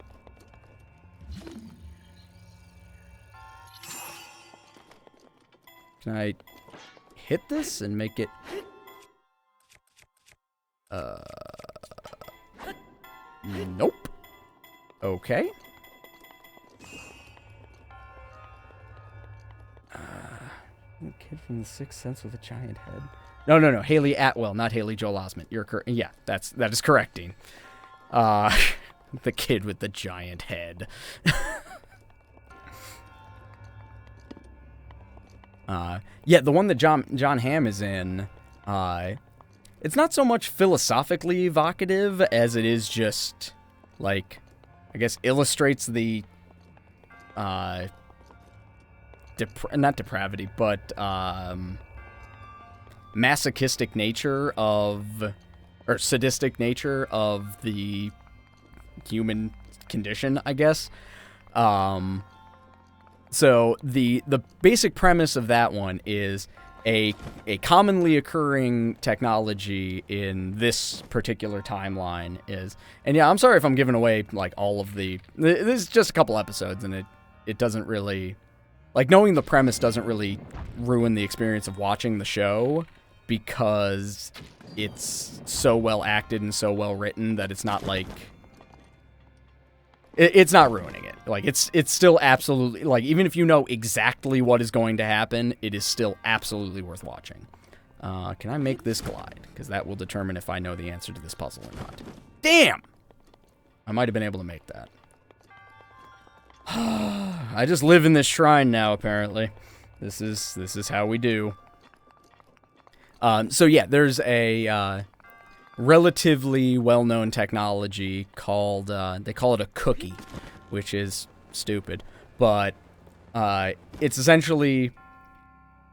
Speaker 1: Can I hit this and make it... Nope. Okay. Kid from The Sixth Sense with a giant head. No. Haley Atwell, not Haley Joel Osment. You're correct. Yeah, that is correcting. The kid with the giant head. Yeah, the one that John Hamm is in, it's not so much philosophically evocative as it is just, like, I guess illustrates the, not depravity, but, masochistic nature of, or sadistic nature of the human condition, I guess. So the basic premise of that one is a commonly occurring technology in this particular timeline is, and yeah, I'm sorry if I'm giving away like all of the, this is just a couple episodes and it doesn't really, like, knowing the premise doesn't really ruin the experience of watching the show because it's so well acted and so well written that it's not like, it's not ruining it. Like, it's still absolutely, like, even if you know exactly what is going to happen, it is still absolutely worth watching. Can I make this glide? Because that will determine if I know the answer to this puzzle or not. Damn! I might have been able to make that. I just live in this shrine now, apparently. This is how we do. So yeah, there's a relatively well-known technology called, they call it a cookie, which is stupid, but it's essentially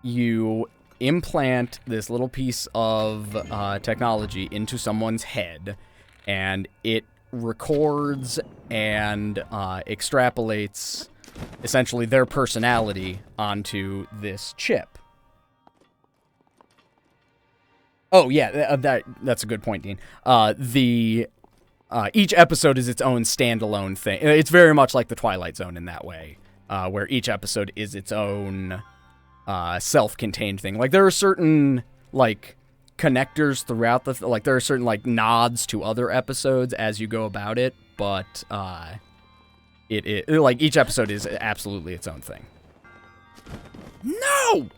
Speaker 1: you implant this little piece of technology into someone's head, and it records and extrapolates essentially their personality onto this chip. Oh yeah, that's a good point, Dean. Each episode is its own standalone thing. It's very much like the Twilight Zone in that way, where each episode is its own self-contained thing. Like, there are certain like connectors throughout the like there are certain like nods to other episodes as you go about it, but it like each episode is absolutely its own thing. No.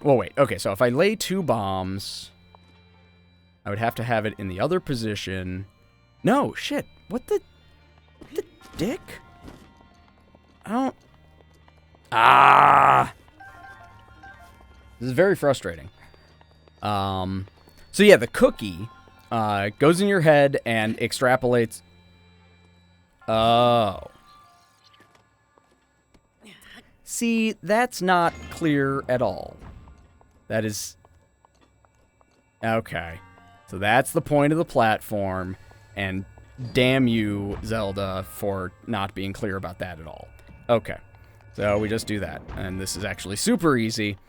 Speaker 1: Well, wait. Okay, so if I lay 2 bombs, I would have to have it in the other position. No, shit. What the dick? I don't... Ah! This is very frustrating. So yeah, the cookie goes in your head and extrapolates... Oh. See, that's not clear at all. That is... Okay. So that's the point of the platform, and damn you, Zelda, for not being clear about that at all. Okay. So we just do that, and this is actually super easy.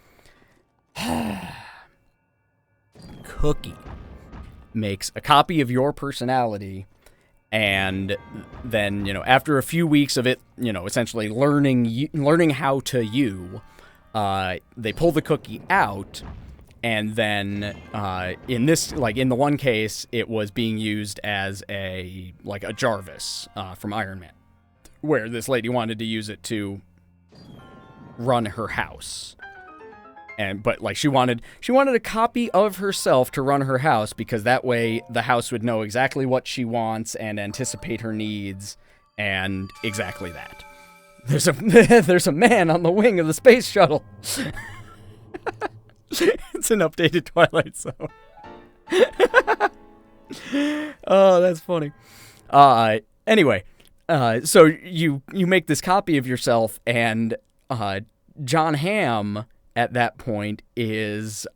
Speaker 1: Cookie makes a copy of your personality, and then, after a few weeks of it, essentially learning how to you, they pull the cookie out, and then in the one case, it was being used as a Jarvis from Iron Man, where this lady wanted to use it to run her house. But she wanted a copy of herself to run her house, because that way the house would know exactly what she wants and anticipate her needs, and exactly that. There's a man on the wing of the space shuttle. It's an updated Twilight Zone. Oh, that's funny. Anyway, so you make this copy of yourself, and John Hamm at that point is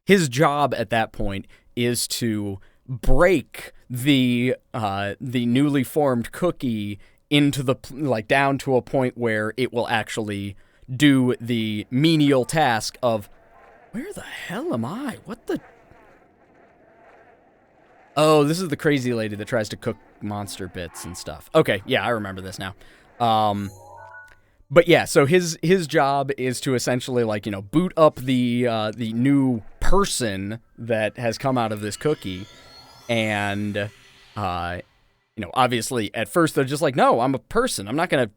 Speaker 1: his job at that point is to break the newly formed cookie into the down to a point where it will actually do the menial task of, where the hell am I? What the? Oh, this is the crazy lady that tries to cook monster bits and stuff. Okay, yeah, I remember this now. But yeah, so his job is to essentially boot up the new person that has come out of this cookie, and obviously at first they're just like, no, I'm a person. I'm not gonna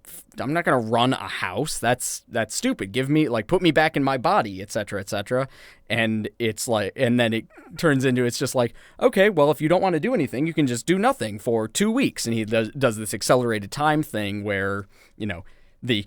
Speaker 1: run a house. That's stupid. Give me put me back in my body, etc., etc. And it's and then it turns into, it's just like, okay, well, if you don't want to do anything, you can just do nothing for 2 weeks. And he does this accelerated time thing where the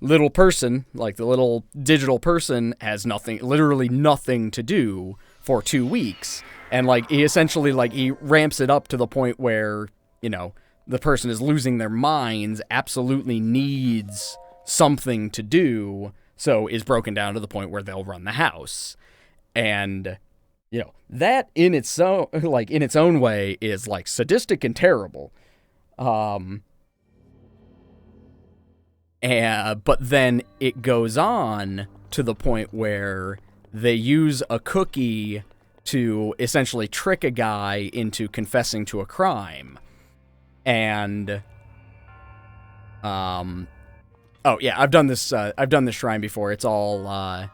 Speaker 1: little person, the little digital person, has literally nothing to do for 2 weeks. And he essentially he ramps it up to the point where, the person is losing their minds, absolutely needs something to do, so is broken down to the point where they'll run the house. And, that in its own way is sadistic and terrible. But then it goes on to the point where they use a cookie to essentially trick a guy into confessing to a crime. And, oh yeah, I've done this shrine before. It's all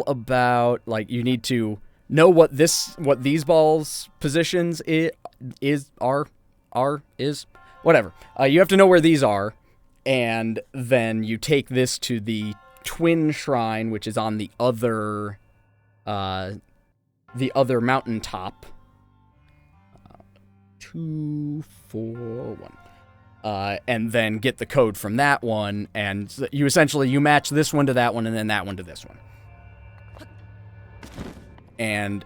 Speaker 1: about, you need to know what these balls' positions are, whatever. You have to know where these are, and then you take this to the twin shrine, which is on the other mountaintop. 2, 4, 1. And then get the code from that one, and you match this one to that one, and then that one to this one. And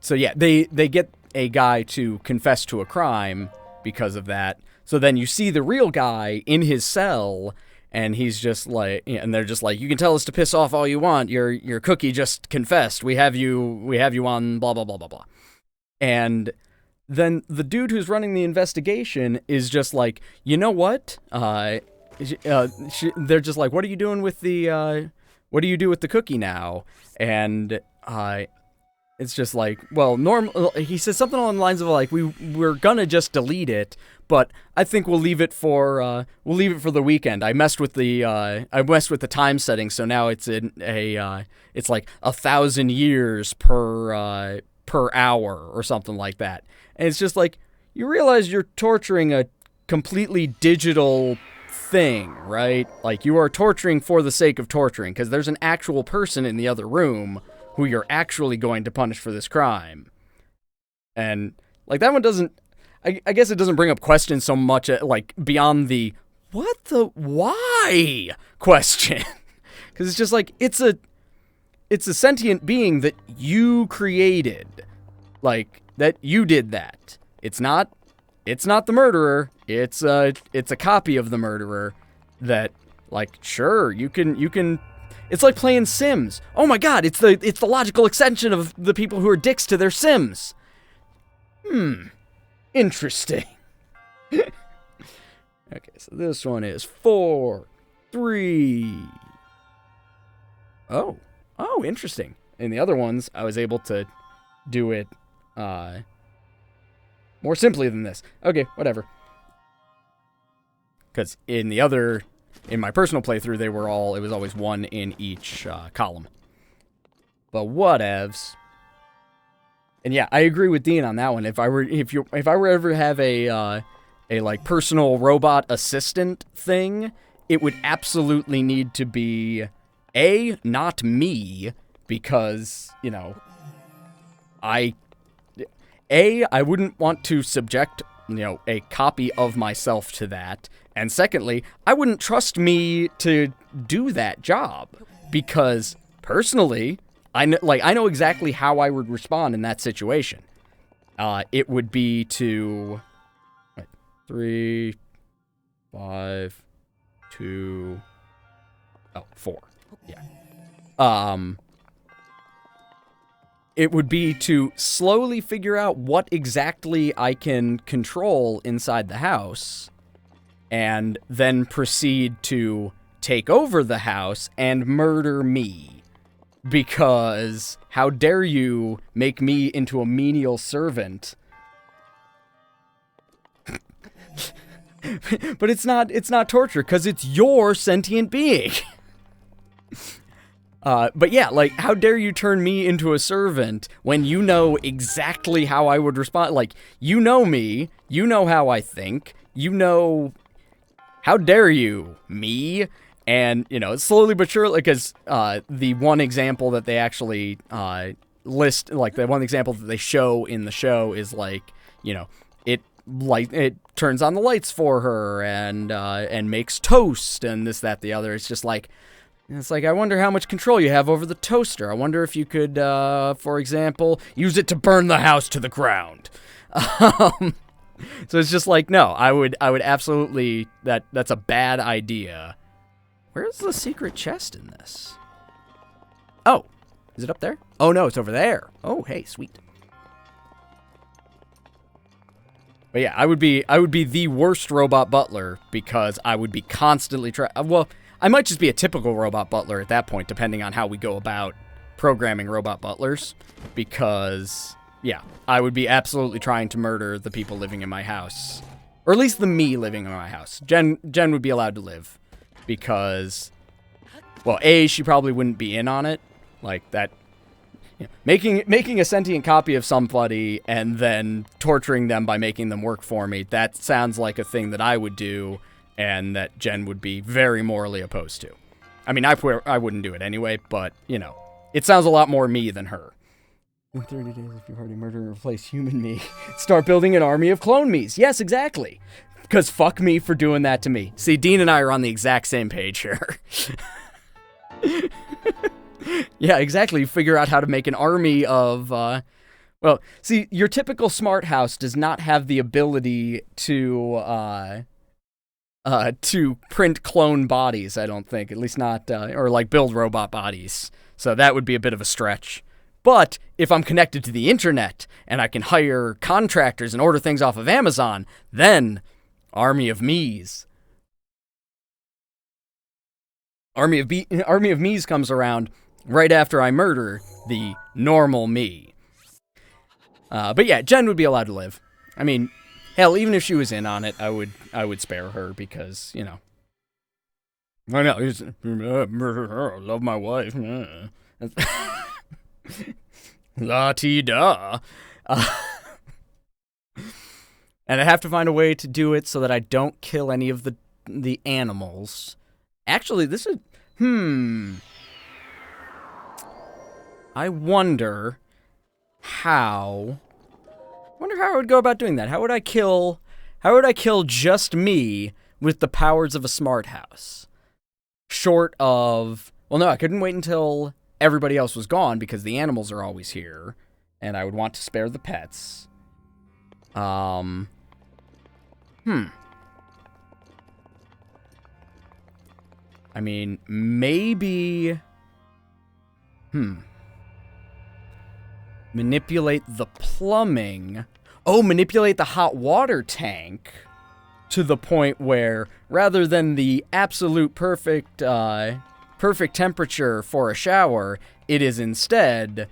Speaker 1: so yeah, they get a guy to confess to a crime because of that. So then you see the real guy in his cell, and he's just and they're just you can tell us to piss off all you want. Your cookie just confessed. We have you on blah blah blah blah blah. And then the dude who's running the investigation is just you know what? They're just what are you doing with what do you do with the cookie now? And it's just well, he says something along the lines of we're gonna just delete it, but I think we'll leave it for the weekend. I messed with the time setting, so now it's it's 1,000 years per hour or something like that. And it's just you realize you're torturing a completely digital thing, right? You are torturing for the sake of torturing, because there's an actual person in the other room who you're actually going to punish for this crime. And that one doesn't, I guess it doesn't bring up questions so much beyond the what the why question. Because it's just it's a sentient being that you created. That you did that. It's not the murderer. It's a copy of the murderer. that, like, sure, you can. It's like playing Sims. Oh my God, it's the logical extension of the people who are dicks to their Sims. Interesting. Okay, so this one is 4, 3. Oh, interesting. In the other ones, I was able to do it more simply than this. Okay, whatever. Because in my personal playthrough, it was always 1 in each column. But whatevs. And yeah, I agree with Dean on that one. If I were ever to have a like personal robot assistant thing, it would absolutely need to be not me, because, you know, I wouldn't want to subject, you know, a copy of myself to that. And secondly, I wouldn't trust me to do that job, because personally, I know exactly how I would respond in that situation. It would be to 3, 5, 2, 4. Yeah. It would be to slowly figure out what exactly I can control inside the house, and then proceed to take over the house and murder me. Because how dare you make me into a menial servant? But it's not torture, because it's your sentient being. But yeah, like, how dare you turn me into a servant when you know exactly how I would respond? Like, you know me, you know how I think, you know, how dare you, me? And, you know, slowly but surely, because the one example that they actually list, like, the one example that they show in the show is, like, you know, it turns on the lights for her, and makes toast, and this, that, the other. It's just like, I wonder how much control you have over the toaster. I wonder if you could, for example, use it to burn the house to the ground. So it's just like, no, I would absolutely, that's a bad idea. Where's the secret chest in this? Oh, is it up there? Oh no, it's over there. Oh, hey, sweet. But yeah, I would be the worst robot butler, because I would be constantly well, I might just be a typical robot butler at that point, depending on how we go about programming robot butlers, because yeah, I would be absolutely trying to murder the people living in my house, or at least the me living in my house. Jen would be allowed to live, because, well, she probably wouldn't be in on it, like that. You know, making a sentient copy of somebody and then torturing them by making them work for me, that sounds like a thing that I would do, and that Jen would be very morally opposed to. I mean, I wouldn't do it anyway, but, you know, it sounds a lot more me than her. In 30 days, if you already murder and replace human me, start building an army of clone me's. Yes, exactly. Because fuck me for doing that to me. See, Dean and I are on the exact same page here. Yeah, exactly. You figure out how to make an army of, well, see, your typical smart house does not have the ability to print clone bodies, I don't think. At least not, or like build robot bodies. So that would be a bit of a stretch. But if I'm connected to the internet and I can hire contractors and order things off of Amazon, then army of me's. Army of me's comes around right after I murder the normal me. But yeah, Jen would be allowed to live. I mean, hell, even if she was in on it, I would spare her, because, you know. I know, murder her, I love my wife. La-ti-da. And I have to find a way to do it so that I don't kill any of the animals. Actually, this is, I wonder how I would go about doing that. How would I kill just me with the powers of a smart house? Short of, well, no, I couldn't wait until everybody else was gone, because the animals are always here, and I would want to spare the pets. I mean, maybe... Manipulate the plumbing. Oh, manipulate the hot water tank to the point where, rather than the absolute perfect temperature for a shower, it is instead,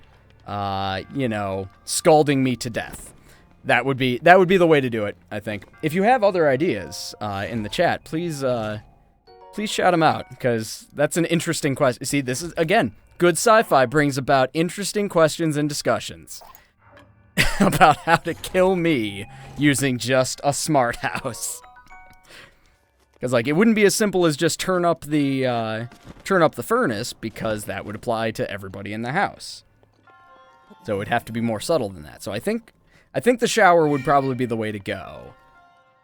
Speaker 1: you know, scalding me to death. That would be the way to do it, I think. If you have other ideas in the chat, please shout them out, because that's an interesting question. See, this is, again, good sci-fi brings about interesting questions and discussions about how to kill me using just a smart house. Because, like, it wouldn't be as simple as just turn up the furnace, because that would apply to everybody in the house. So it would have to be more subtle than that. So I think the shower would probably be the way to go.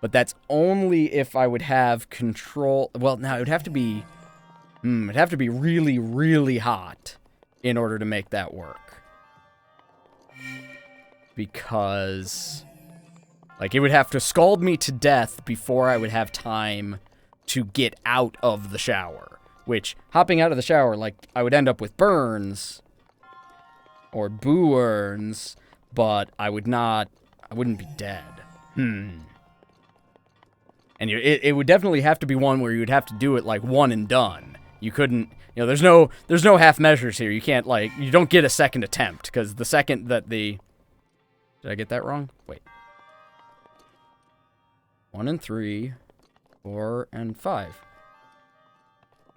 Speaker 1: But that's only if I would have control. Well, no, it would have to be... it'd have to be really, really hot in order to make that work. Because... like, it would have to scald me to death before I would have time to get out of the shower. Which, hopping out of the shower, like, I would end up with burns. Or burns. But I wouldn't be dead. And it would definitely have to be one where you would have to do it, like, one and done. You couldn't, you know, there's no half measures here. You can't, like, you don't get a second attempt. Because the second that the... Did I get that wrong? Wait. 1 and 3, 4 and 5.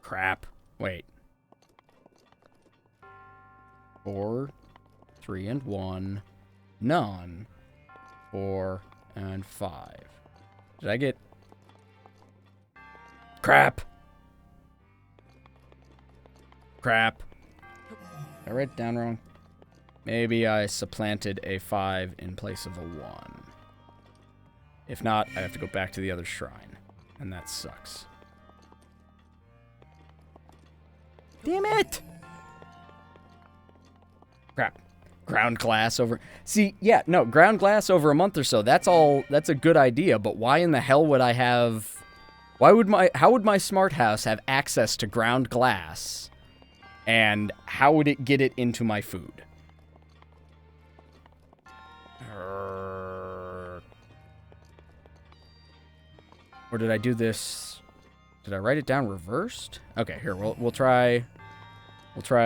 Speaker 1: Crap. Wait. 4, 3 and 1, none. 4 and 5. Did I get... Crap. Crap. Did I write it down wrong? Maybe I supplanted a 5 in place of a 1. If not, I have to go back to the other shrine. And that sucks. Damn it! Crap. Ground glass over... See, yeah, no, ground glass over a month or so, that's a good idea, but why in the hell would I have... How would my smart house have access to ground glass? And how would it get it into my food? Or did I do this... Did I write it down reversed? Okay, here, we'll try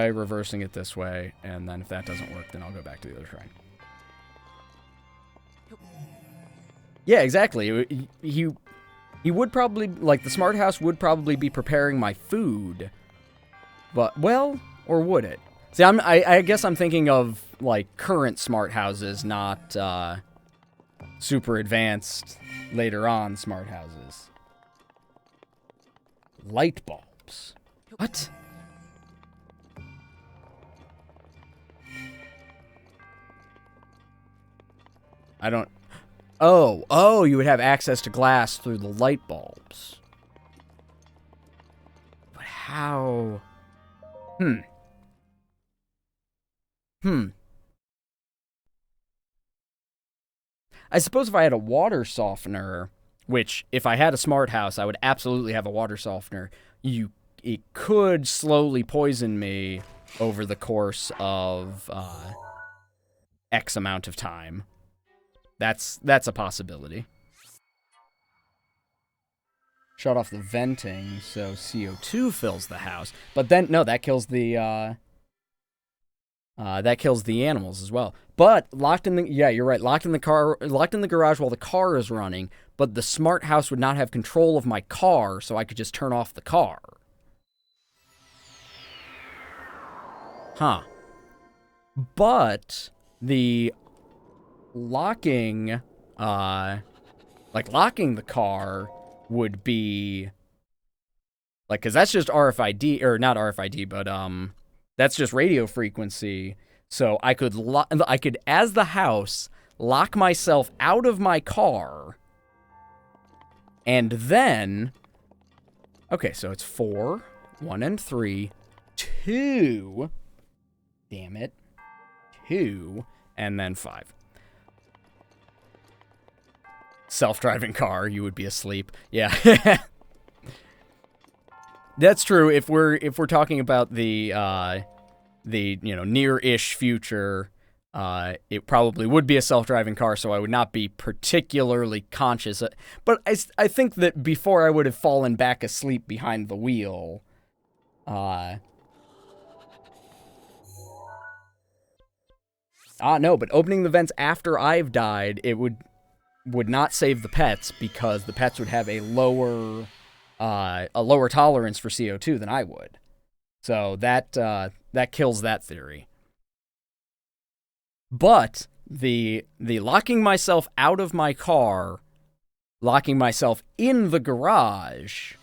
Speaker 1: reversing it this way, and then if that doesn't work, then I'll go back to the other shrine. Yeah, exactly. He would probably, like, the smart house would probably be preparing my food. But, well, or would it? See, I guess I'm thinking of, like, current smart houses, not, super advanced, later on smart houses. Light bulbs. What? I don't... Oh, you would have access to glass through the light bulbs. But how? I suppose if I had a water softener, which, if I had a smart house, I would absolutely have a water softener, it could slowly poison me over the course of, X amount of time. That's a possibility. Shut off the venting so CO2 fills the house. But then, no, that kills the animals as well. But locked in the, yeah, you're right. Locked in the garage while the car is running. But the smart house would not have control of my car, so I could just turn off the car. Huh. But the locking, locking the car would be, like, because that's just RFID, or not RFID, but, that's just radio frequency. So I could, as the house, lock myself out of my car, and then, okay, so it's 4, 1 and 3, 2, damn it, 2, and then 5. Self-driving car, you would be asleep. Yeah. That's true. If we're talking about the near-ish future, it probably would be a self-driving car, so I would not be particularly conscious. But I think that before I would have fallen back asleep behind the wheel, no, but opening the vents after I've died, it would not save the pets because the pets would have a lower tolerance for CO2 than I would. So that kills that theory. But the locking myself out of my car, locking myself in the garage,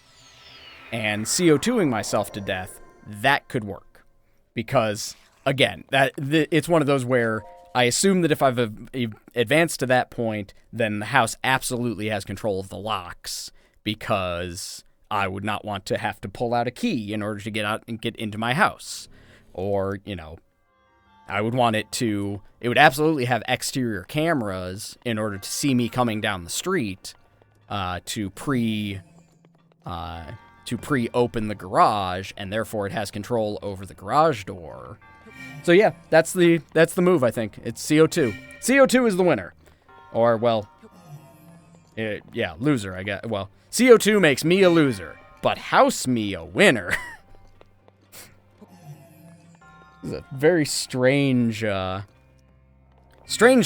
Speaker 1: and CO2ing myself to death, that could work. Because, again, it's one of those where I assume that if I've advanced to that point, then the house absolutely has control of the locks, because I would not want to have to pull out a key in order to get out and get into my house. Or, I would want it would absolutely have exterior cameras in order to see me coming down the street, to pre-open the garage, and therefore it has control over the garage door. So yeah, that's the move, I think. It's CO2. CO2 is the winner. Or, well, loser, I guess. Well, CO2 makes me a loser, but house me a winner. This is a very strange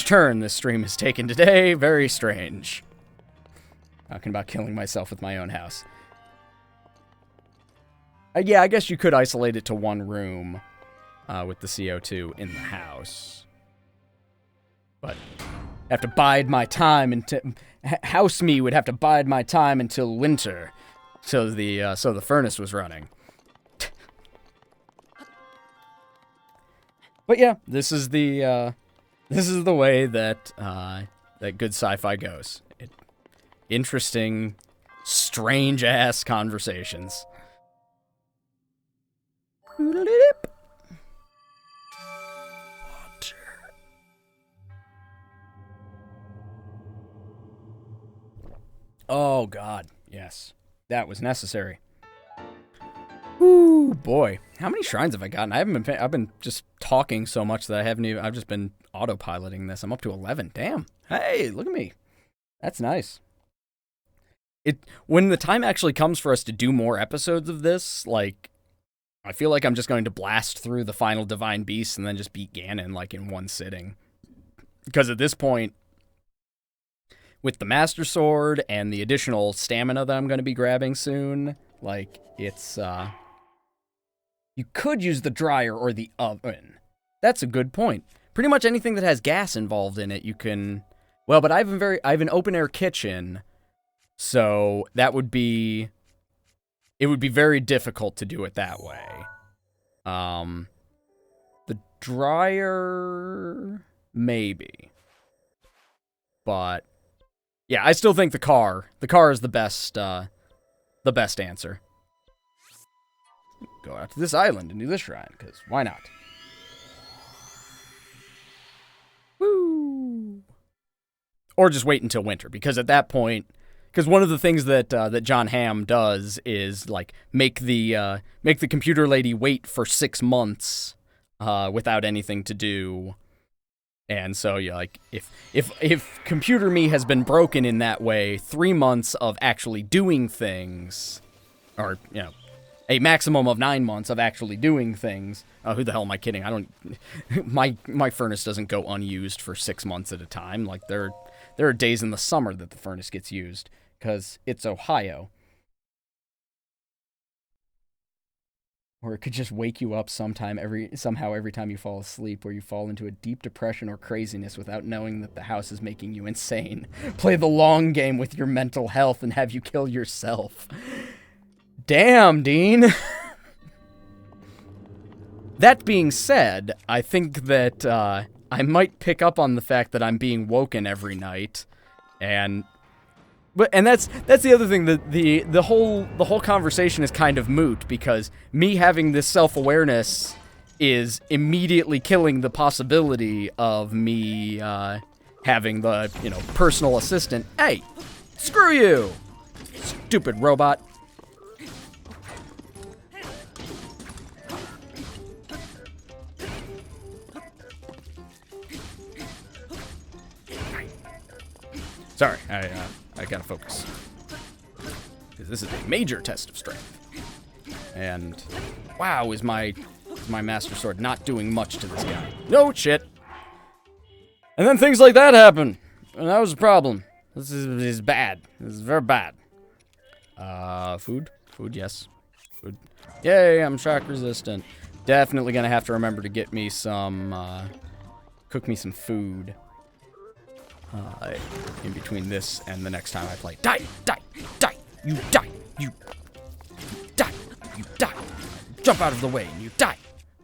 Speaker 1: turn this stream has taken today. Very strange. Talking about killing myself with my own house. Yeah, I guess you could isolate it to one room with the CO2 in the house. But have to bide my time until... House me would have to bide my time until winter. So the furnace was running. But yeah, this is the way that that good sci-fi goes. Interesting, strange-ass conversations. Oh God, yes, that was necessary. Ooh, boy, how many shrines have I gotten? I've been just talking so much that I've just been autopiloting this. I'm up to 11. Damn. Hey, look at me. That's nice. When the time actually comes for us to do more episodes of this, like, I feel like I'm just going to blast through the final Divine Beasts and then just beat Ganon, like, in one sitting. Because at this point, with the Master Sword and the additional stamina that I'm going to be grabbing soon, like, it's, you could use the dryer or the oven. That's a good point. Pretty much anything that has gas involved in it, you can... Well, but I have an open-air kitchen, so that would be... It would be very difficult to do it that way. The dryer... Maybe. But... Yeah, I still think the car is the best answer. Go out to this island and do this shrine, because why not? Woo! Or just wait until winter, because at that point, because one of the things that that John Hamm does is like make the computer lady wait for 6 months without anything to do. And so, yeah, like, if Computer Me has been broken in that way, 3 months of actually doing things, or, a maximum of 9 months of actually doing things. Who the hell am I kidding? I don't... My furnace doesn't go unused for 6 months at a time. Like, there are days in the summer that the furnace gets used, because it's Ohio. Or it could just wake you up somehow every time you fall asleep, where you fall into a deep depression or craziness without knowing that the house is making you insane. Play the long game with your mental health and have you kill yourself. Damn, Dean. That being said, I think that I might pick up on the fact that I'm being woken every night, and that's the other thing, that the whole conversation is kind of moot, because me having this self-awareness is immediately killing the possibility of me having the personal assistant. Hey, screw you, stupid robot. Sorry, I gotta focus. Because this is a major test of strength. And, wow, is my Master Sword not doing much to this guy. No shit. And then things like that happen. And that was a problem. This is bad. This is very bad. Food? Food, yes. Food. Yay, I'm shock resistant. Definitely gonna have to remember to get me some, cook me some food. In between this and the next time I play. Die! Die! Die! You die! You die! You die! Jump out of the way and you die!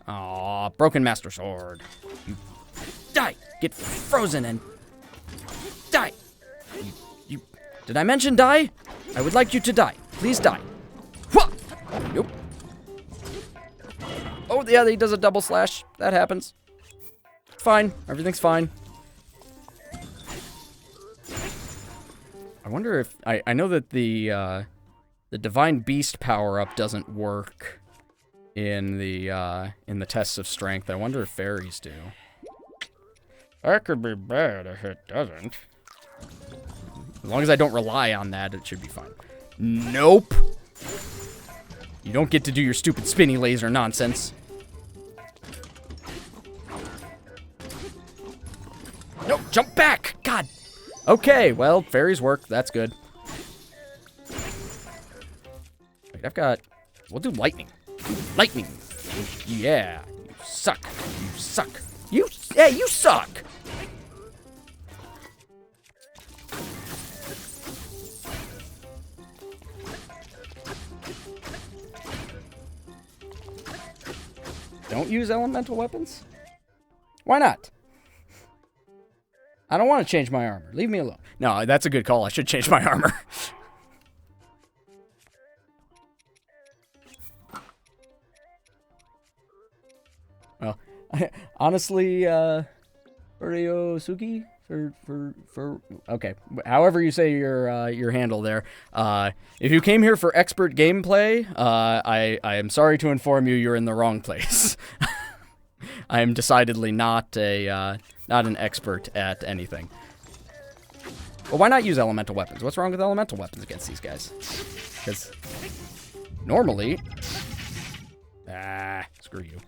Speaker 1: Aw, broken Master Sword. You die! Get frozen and die! You did I mention die? I would like you to die. Please die. Wha! Nope. Oh, yeah, he does a double slash. That happens. Fine. Everything's fine. I wonder if I know that the Divine Beast power-up doesn't work in the tests of strength. I wonder if fairies do. That could be bad if it doesn't. As long as I don't rely on that, it should be fine. Nope. You don't get to do your stupid spinny laser nonsense. Nope, jump back! God. Okay, well, fairies work. That's good. Wait, I've got... We'll do lightning. Lightning. Yeah. You suck. You suck. Hey, you suck! Don't use elemental weapons? Why not? I don't want to change my armor. Leave me alone. No, that's a good call. I should change my armor. Well, honestly, Uriosuki? Okay, however you say your handle there. If you came here for expert gameplay, I am sorry to inform you you're in the wrong place. I am decidedly not an expert at anything. Well, why not use elemental weapons? What's wrong with elemental weapons against these guys? Because normally, screw you.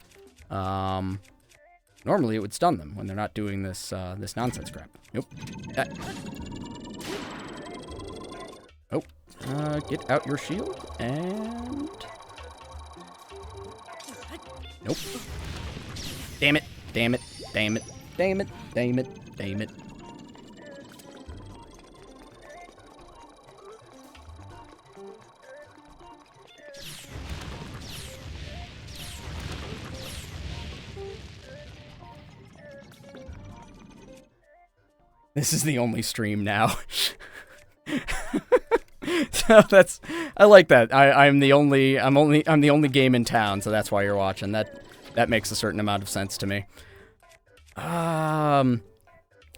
Speaker 1: Normally it would stun them when they're not doing this this nonsense crap. Nope. Oh, get out your shield and nope. Damn it! Damn it! Damn it! Damn it! Damn it! Damn it! This is the only stream now. So I like that. I'm the only game in town, so that's why you're watching. That makes a certain amount of sense to me. I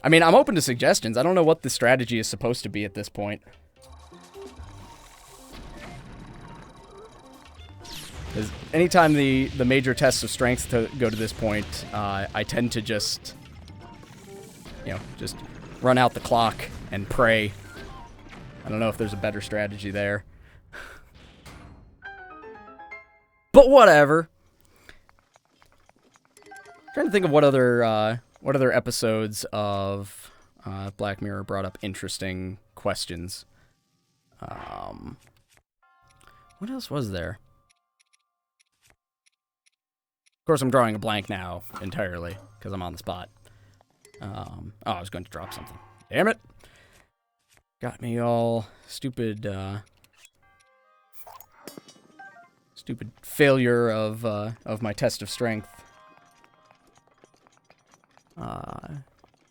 Speaker 1: mean, I'm open to suggestions. I don't know what the strategy is supposed to be at this point. Because anytime the major tests of strength go to this point, I tend to just, just run out the clock and pray. I don't know if there's a better strategy there. But whatever. I'm trying to think of what other episodes of Black Mirror brought up interesting questions. What else was there? Of course, I'm drawing a blank now entirely because I'm on the spot. Oh, I was going to drop something. Damn it! Got me all stupid, stupid failure of my test of strength.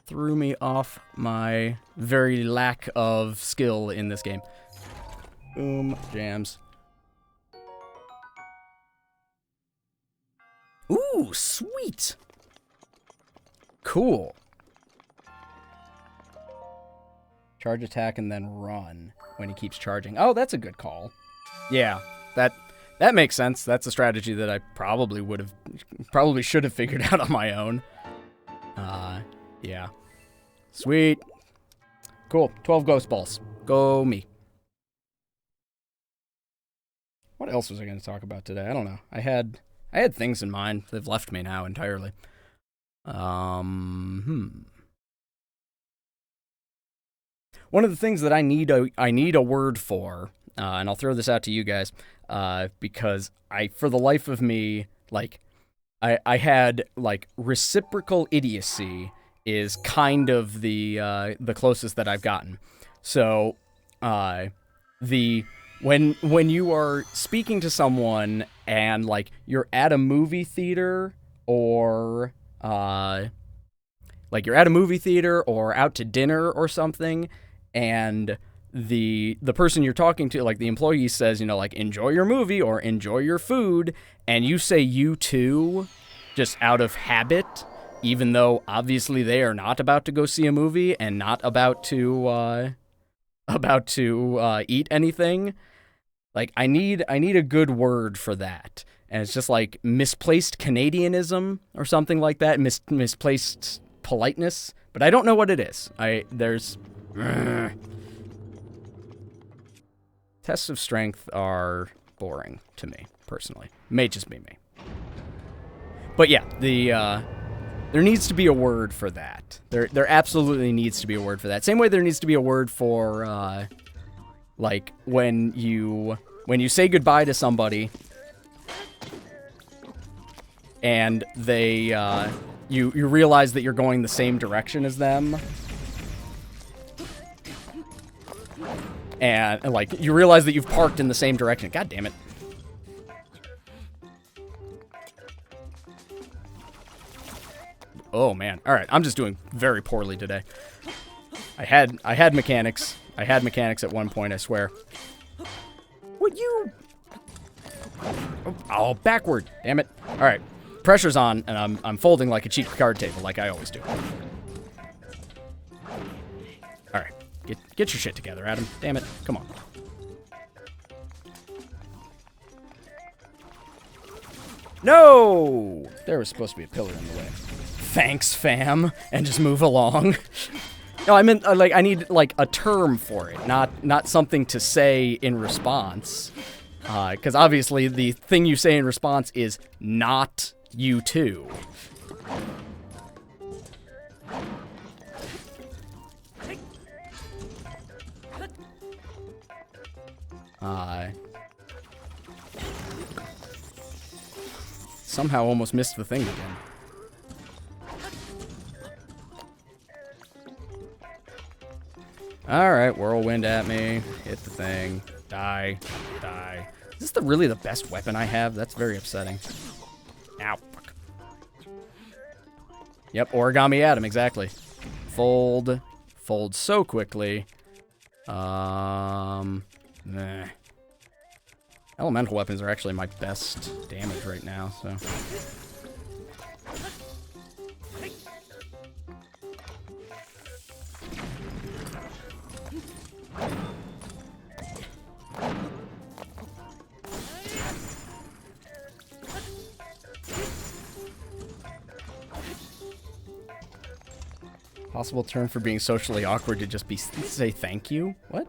Speaker 1: Threw me off my very lack of skill in this game. Boom, jams. Ooh, sweet! Cool. Charge attack and then run when he keeps charging. Oh, that's a good call. Yeah, that makes sense. That's a strategy that I probably should have figured out on my own. Yeah. Sweet. cool. 12 ghost balls. Go me. What else was I going to talk about today? I don't know. I had things in mind. They've left me now entirely. One of the things that I need a word for, and I'll throw this out to you guys, because for the life of me, like, I had, like, reciprocal idiocy is kind of the closest that I've gotten. So, when you are speaking to someone and, like, you're at a movie theater or like you're at a movie theater or out to dinner or something, and the person you're talking to, like the employee says, you know, like, enjoy your movie or enjoy your food, and you say you too, just out of habit, even though obviously they are not about to go see a movie and not about to eat anything. Like, I need a good word for that. And it's just like misplaced Canadianism or something like that, misplaced politeness, but I don't know what it is. Tests of strength are boring to me, personally. May just be me. But yeah, there needs to be a word for that. There absolutely needs to be a word for that. Same way there needs to be a word for, like, when you say goodbye to somebody and they, you realize that you're going the same direction as them. And, like, you realize that you've parked in the same direction. God damn it. Oh, man. All right, I'm just doing very poorly today. I had mechanics. I had mechanics at one point, I swear. Would you... Oh, backward. Damn it. All right. Pressure's on, and I'm folding like a cheap card table, like I always do. All right. Get your shit together, Adam. Damn it. Come on. No! There was supposed to be a pillar in the way. Thanks, fam. And just move along. No, I meant, like, I need, like, a term for it, not something to say in response. Because obviously the thing you say in response is not you too. Somehow almost missed the thing again. Alright, whirlwind at me. Hit the thing. Die. Die. Is this really the best weapon I have? That's very upsetting. Ow. Fuck. Yep, origami Adam, exactly. Fold. Fold so quickly. Nah. Elemental weapons are actually my best damage right now, so... Possible term for being socially awkward to just be say thank you? What?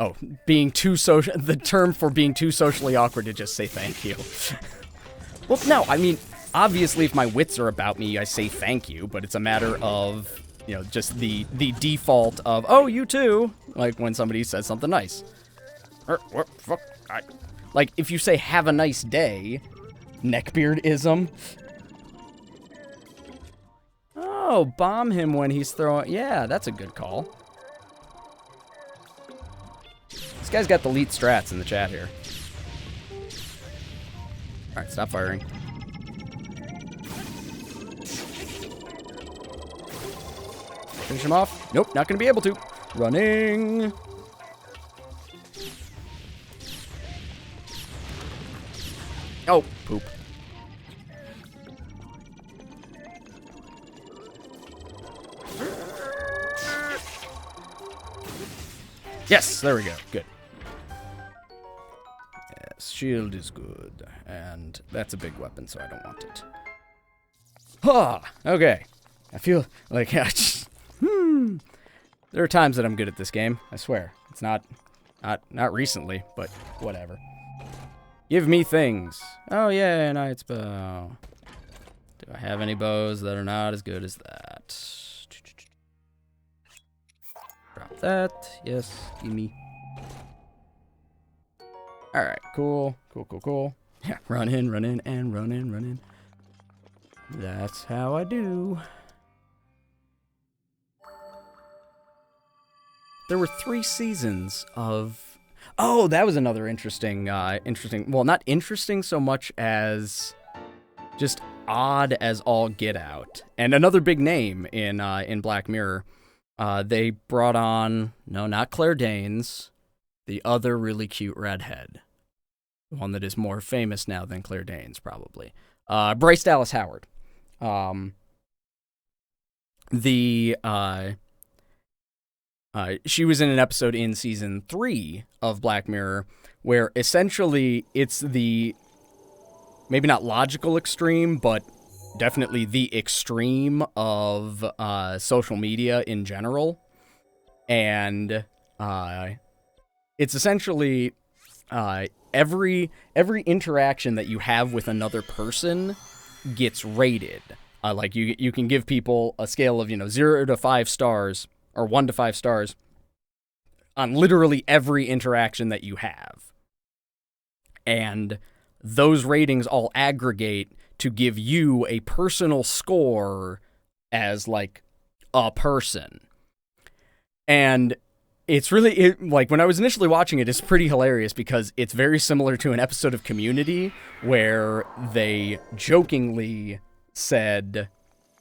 Speaker 1: Oh, being too social. The term for being too socially awkward to just say thank you. Well, no, I mean, obviously, if my wits are about me, I say thank you, but it's a matter of, you know, just the default of, oh, you too, like when somebody says something nice. What fuck? Like, if you say have a nice day, neckbeardism. Oh, bomb him when he's throwing... Yeah, that's a good call. This guy's got the elite strats in the chat here. Alright, stop firing. Finish him off. Nope, not gonna be able to. Running. Oh, poop. Yes, there we go. Good. Yes, shield is good. And that's a big weapon, so I don't want it. Ha! Okay. I feel like there are times that I'm good at this game. I swear. It's not recently, but whatever. Give me things. Oh yeah, knight's bow. Do I have any bows that are not as good as that? Drop that. Yes, give me. Alright, cool. Yeah, run in, and run in. That's how I do. There were 3 seasons of... Oh, that was another interesting, well, not interesting so much as just odd as all get out. And another big name in Black Mirror. They brought on, no, not Claire Danes, the other really cute redhead. The one that is more famous now than Claire Danes, probably. Bryce Dallas Howard. She was in an episode in season 3 of Black Mirror where essentially it's the, maybe not logical extreme, but definitely the extreme of social media in general. And it's essentially every interaction that you have with another person gets rated. Like you can give people a scale of 0 to 5 stars or 1 to 5 stars on literally every interaction that you have. And those ratings all aggregate to give you a personal score as like a person. And it's really, like, when I was initially watching it, it's pretty hilarious because it's very similar to an episode of Community where they jokingly said,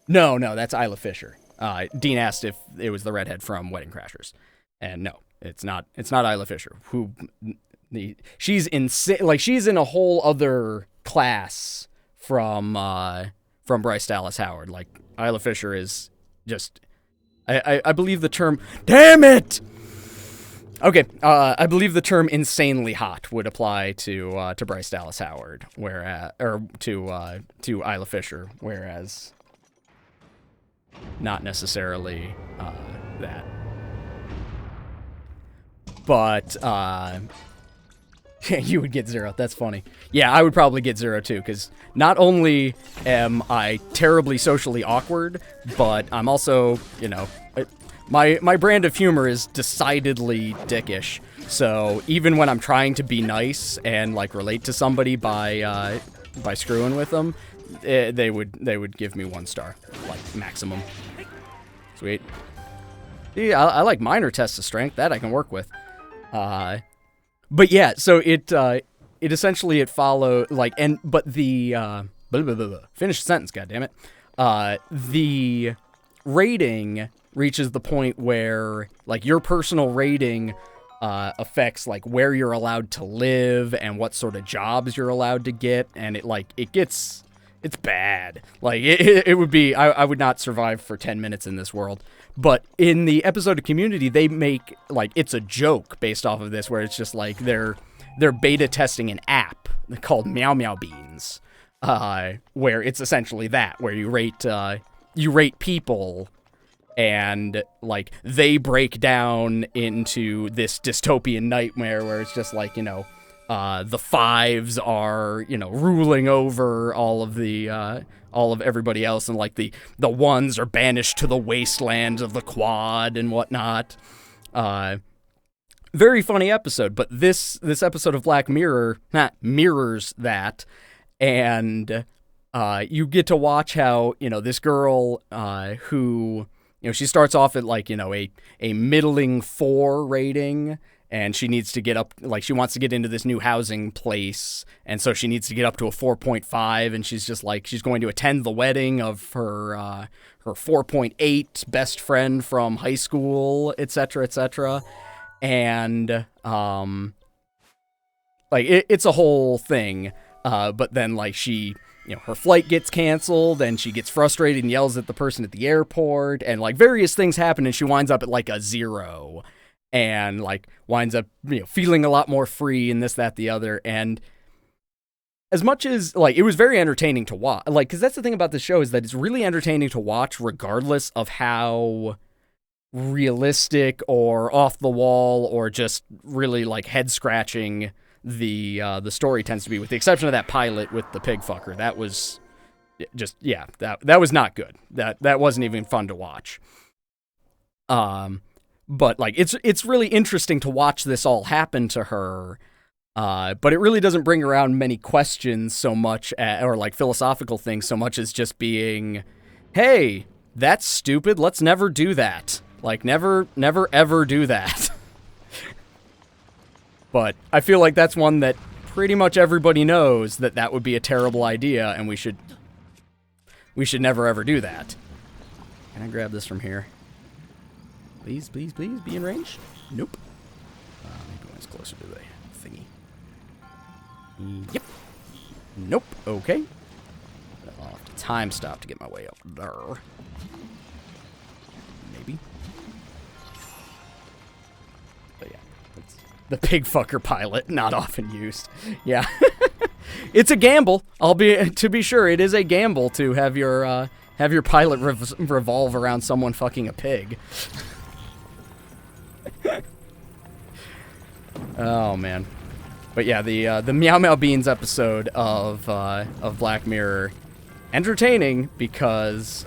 Speaker 1: no, that's Isla Fisher. Dean asked if it was the redhead from Wedding Crashers. And no, it's not Isla Fisher. She's she's in a whole other class from Bryce Dallas Howard. Like, Isla Fisher is just, I believe the term, damn it! Okay, I believe the term insanely hot would apply to Bryce Dallas Howard, to Isla Fisher, whereas not necessarily that. But you would get 0. That's funny. Yeah, I would probably get 0 too, because not only am I terribly socially awkward, but I'm also, my brand of humor is decidedly dickish. So even when I'm trying to be nice and like relate to somebody by screwing with them, they would give me 1 star, like maximum. Sweet. Yeah, I like minor tests of strength that I can work with. But yeah, so it essentially followed but the finish the sentence, goddammit. The rating reaches the point where like your personal rating affects like where you're allowed to live and what sort of jobs you're allowed to get, and it's bad. Like it would be, I would not survive for 10 minutes in this world. But in the episode of Community, they make like it's a joke based off of this, where it's just like they're beta testing an app called Meow Meow Beans, where it's essentially that, where you rate people, and like they break down into this dystopian nightmare where it's just like, the 5s are, ruling over all of everybody else, and like the 1s are banished to the wastelands of the quad and whatnot. Very funny episode, but this episode of Black Mirror mirrors that, and you get to watch how, this girl who, she starts off at like, a middling 4 rating, and she needs to get up, like she wants to get into this new housing place, and so she needs to get up to a 4.5, and she's just like, she's going to attend the wedding of her 4.8 best friend from high school, etc., etc. And like it's a whole thing, but then like she, her flight gets canceled, and she gets frustrated and yells at the person at the airport, and like various things happen, and she winds up at like a 0, and like winds up feeling a lot more free and this, that, the other. And as much as, like, it was very entertaining to watch, like, because that's the thing about the show is that it's really entertaining to watch regardless of how realistic or off the wall or just really, like, head scratching the story tends to be, with the exception of that pilot with the pig fucker. That was just, yeah, that was not good. That wasn't even fun to watch. But, like, it's really interesting to watch this all happen to her. But it really doesn't bring around many questions so much, or like philosophical things so much as just being, hey, that's stupid, let's never do that. Like, never ever do that. But I feel like that's one that pretty much everybody knows that would be a terrible idea, and we should never ever do that. Can I grab this from here? Please, please, please, be in range? Nope. Maybe when it's closer to the thingy. Yep. Nope. Okay. I'll have to time stop to get my way up there. Maybe. But yeah, it's the pig fucker pilot, not often used. Yeah. It's a gamble. To be sure, it is a gamble to have your pilot revolve around someone fucking a pig. Oh man. But yeah, the Meow Meow Beans episode of Black Mirror, entertaining because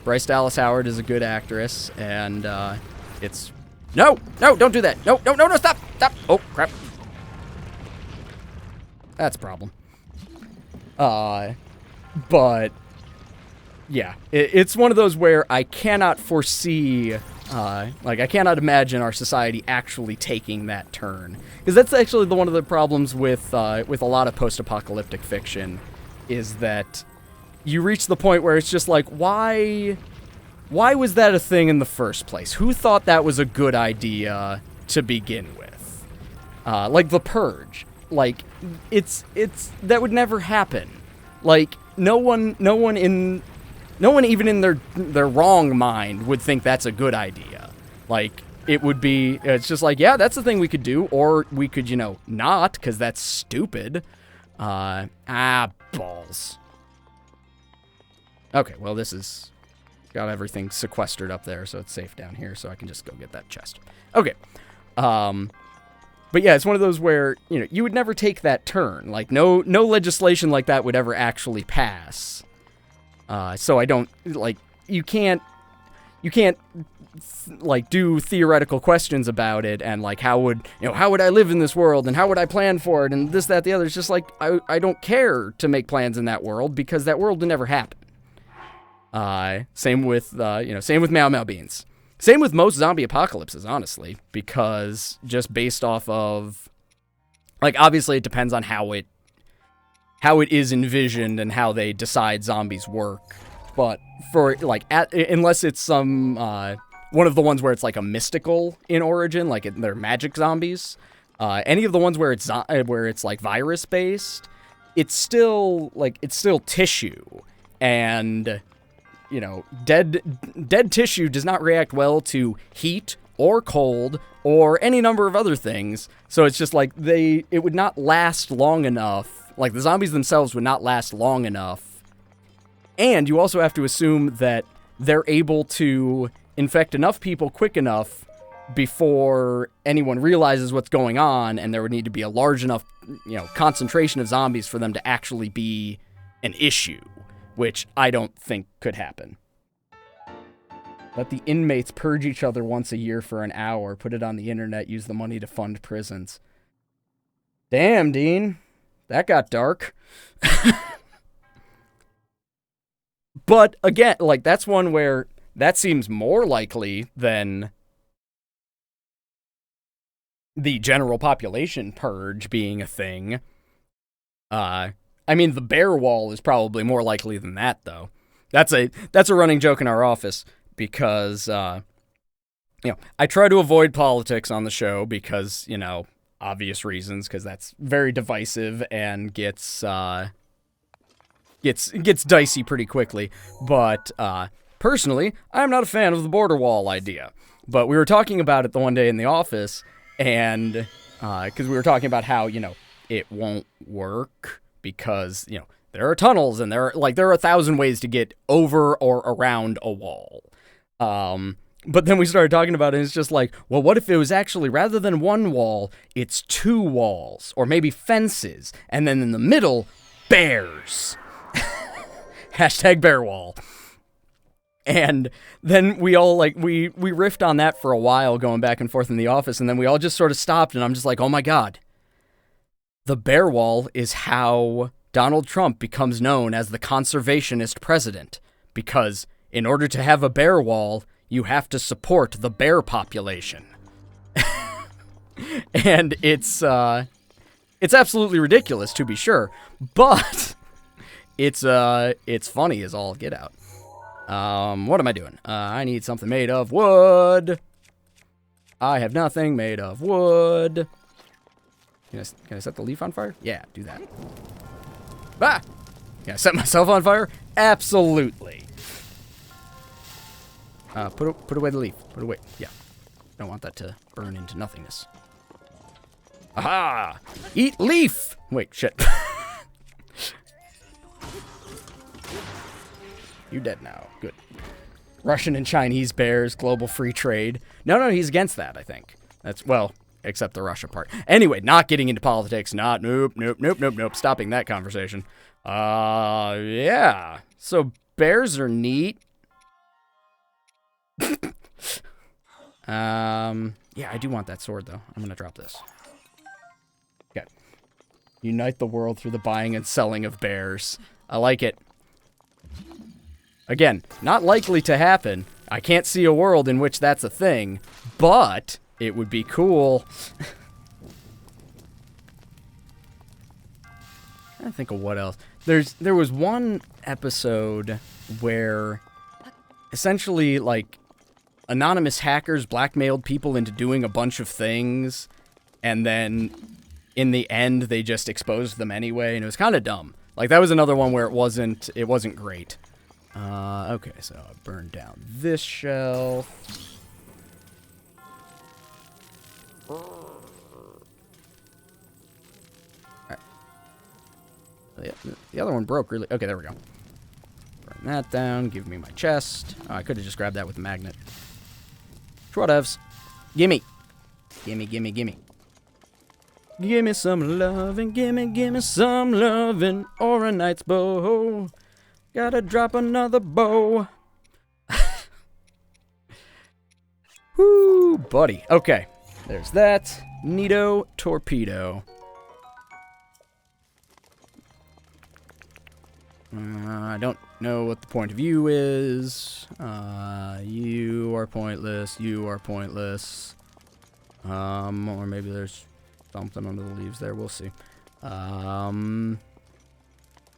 Speaker 1: Bryce Dallas Howard is a good actress, and it's no, don't do that, no, stop, oh crap, that's a problem. But yeah, it's one of those where I cannot foresee. Like, I cannot imagine our society actually taking that turn. Because that's actually one of the problems with a lot of post-apocalyptic fiction, is that you reach the point where it's just like, why was that a thing in the first place? Who thought that was a good idea to begin with? Like The Purge. Like, that would never happen. Like, no one even in their wrong mind would think that's a good idea. Like, it's just like, yeah, that's the thing we could do, or we could, not, because that's stupid. Balls. Okay, well, this is got everything sequestered up there, so it's safe down here, so I can just go get that chest. Okay. But yeah, it's one of those where, you would never take that turn. Like, no legislation like that would ever actually pass. So I don't, like, you can't, like, do theoretical questions about it, and, like, how would I live in this world, and how would I plan for it, and this, that, the other. It's just, like, I don't care to make plans in that world, because that world would never happen. Same with Meow Meow Beans. Same with most zombie apocalypses, honestly, because just based off of, like, obviously it depends on how it is envisioned and how they decide zombies work. But for, like, unless it's some, one of the ones where it's, like, a mystical in origin, like they're magic zombies, any of the ones where it's like, virus-based, it's still tissue. And, dead tissue does not react well to heat or cold or any number of other things. So it's just like, it would not last long enough. Like, the zombies themselves would not last long enough. And you also have to assume that they're able to infect enough people quick enough before anyone realizes what's going on, and there would need to be a large enough, concentration of zombies for them to actually be an issue, which I don't think could happen. Let the inmates purge each other once a year for an hour, put it on the internet, use the money to fund prisons. Damn, Dean. That got dark. But again, like, that's one where that seems more likely than the general population purge being a thing. I mean, the bear wall is probably more likely than that, though. That's a running joke in our office, because I try to avoid politics on the show because, obvious reasons, because that's very divisive and gets dicey pretty quickly. But personally, I'm not a fan of the border wall idea. But we were talking about it the one day in the office, and because we were talking about how it won't work because, you know, there are tunnels and there are 1,000 ways to get over or around a wall. But then we started talking about it, and it's just like, well, what if it was actually, rather than one wall, it's 2 walls, or maybe fences, and then in the middle, bears. Hashtag bear wall. And then we all, like, we riffed on that for a while, going back and forth in the office, and then we all just sort of stopped, and I'm just like, oh my god. The bear wall is how Donald Trump becomes known as the conservationist president, because in order to have a bear wall, you have to support the bear population. And it's absolutely ridiculous, to be sure, but it's funny as all get out. What am I doing? I need something made of wood. I have nothing made of wood. Can I set the leaf on fire? Yeah, do that. Ah! Can I set myself on fire? Absolutely. Put away the leaf. Put away. Yeah. Don't want that to burn into nothingness. Aha! Eat leaf! Wait, shit. You dead now. Good. Russian and Chinese bears, global free trade. No, he's against that, I think. That's, well, except the Russia part. Anyway, not getting into politics. Nope. Stopping that conversation. Yeah. So bears are neat. Yeah, I do want that sword, though. I'm gonna drop this. Okay. Unite the world through the buying and selling of bears. I like it. Again, not likely to happen. I can't see a world in which that's a thing, but it would be cool. I think of what else. There was one episode where essentially, like, anonymous hackers blackmailed people into doing a bunch of things, and then in the end they just exposed them anyway, and it was kind of dumb. Like, that was another one where it wasn't great. Okay, so I burned down this shelf. Alright. The other one broke really. Okay, there we go. Burn that down. Give me my chest. Oh, I could have just grabbed that with a magnet. Whatevs. Gimme. Gimme. Gimme some lovin', gimme some lovin', or a night's bow. Gotta drop another bow. Whoo, buddy. Okay, there's that. Neato torpedo. I don't know what the point of view is. You are pointless. You are pointless. Or maybe there's something under the leaves there. We'll see.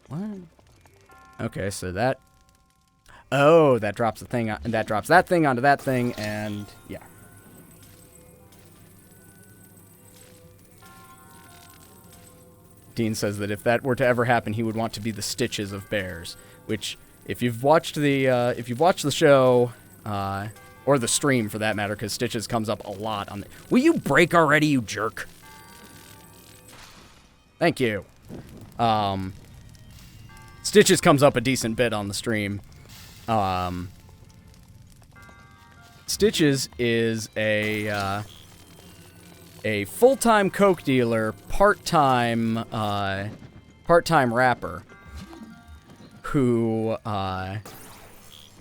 Speaker 1: What? Okay, so that. Oh, that drops the thing. That drops that thing onto that thing, and yeah. Dean says that if that were to ever happen, he would want to be the Stitches of bears. Which, if you've watched the show, or the stream for that matter, because Stitches comes up a lot on the. Will you break already, you jerk? Thank you. Stitches comes up a decent bit on the stream. Stitches is a full-time coke dealer, part-time rapper who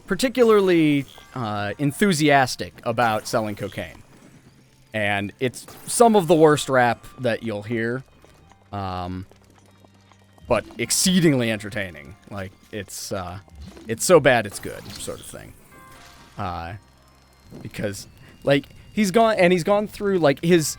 Speaker 1: particularly enthusiastic about selling cocaine. And it's some of the worst rap that you'll hear, but exceedingly entertaining. Like, it's so bad it's good sort of thing. Because, like, he's gone through, like, his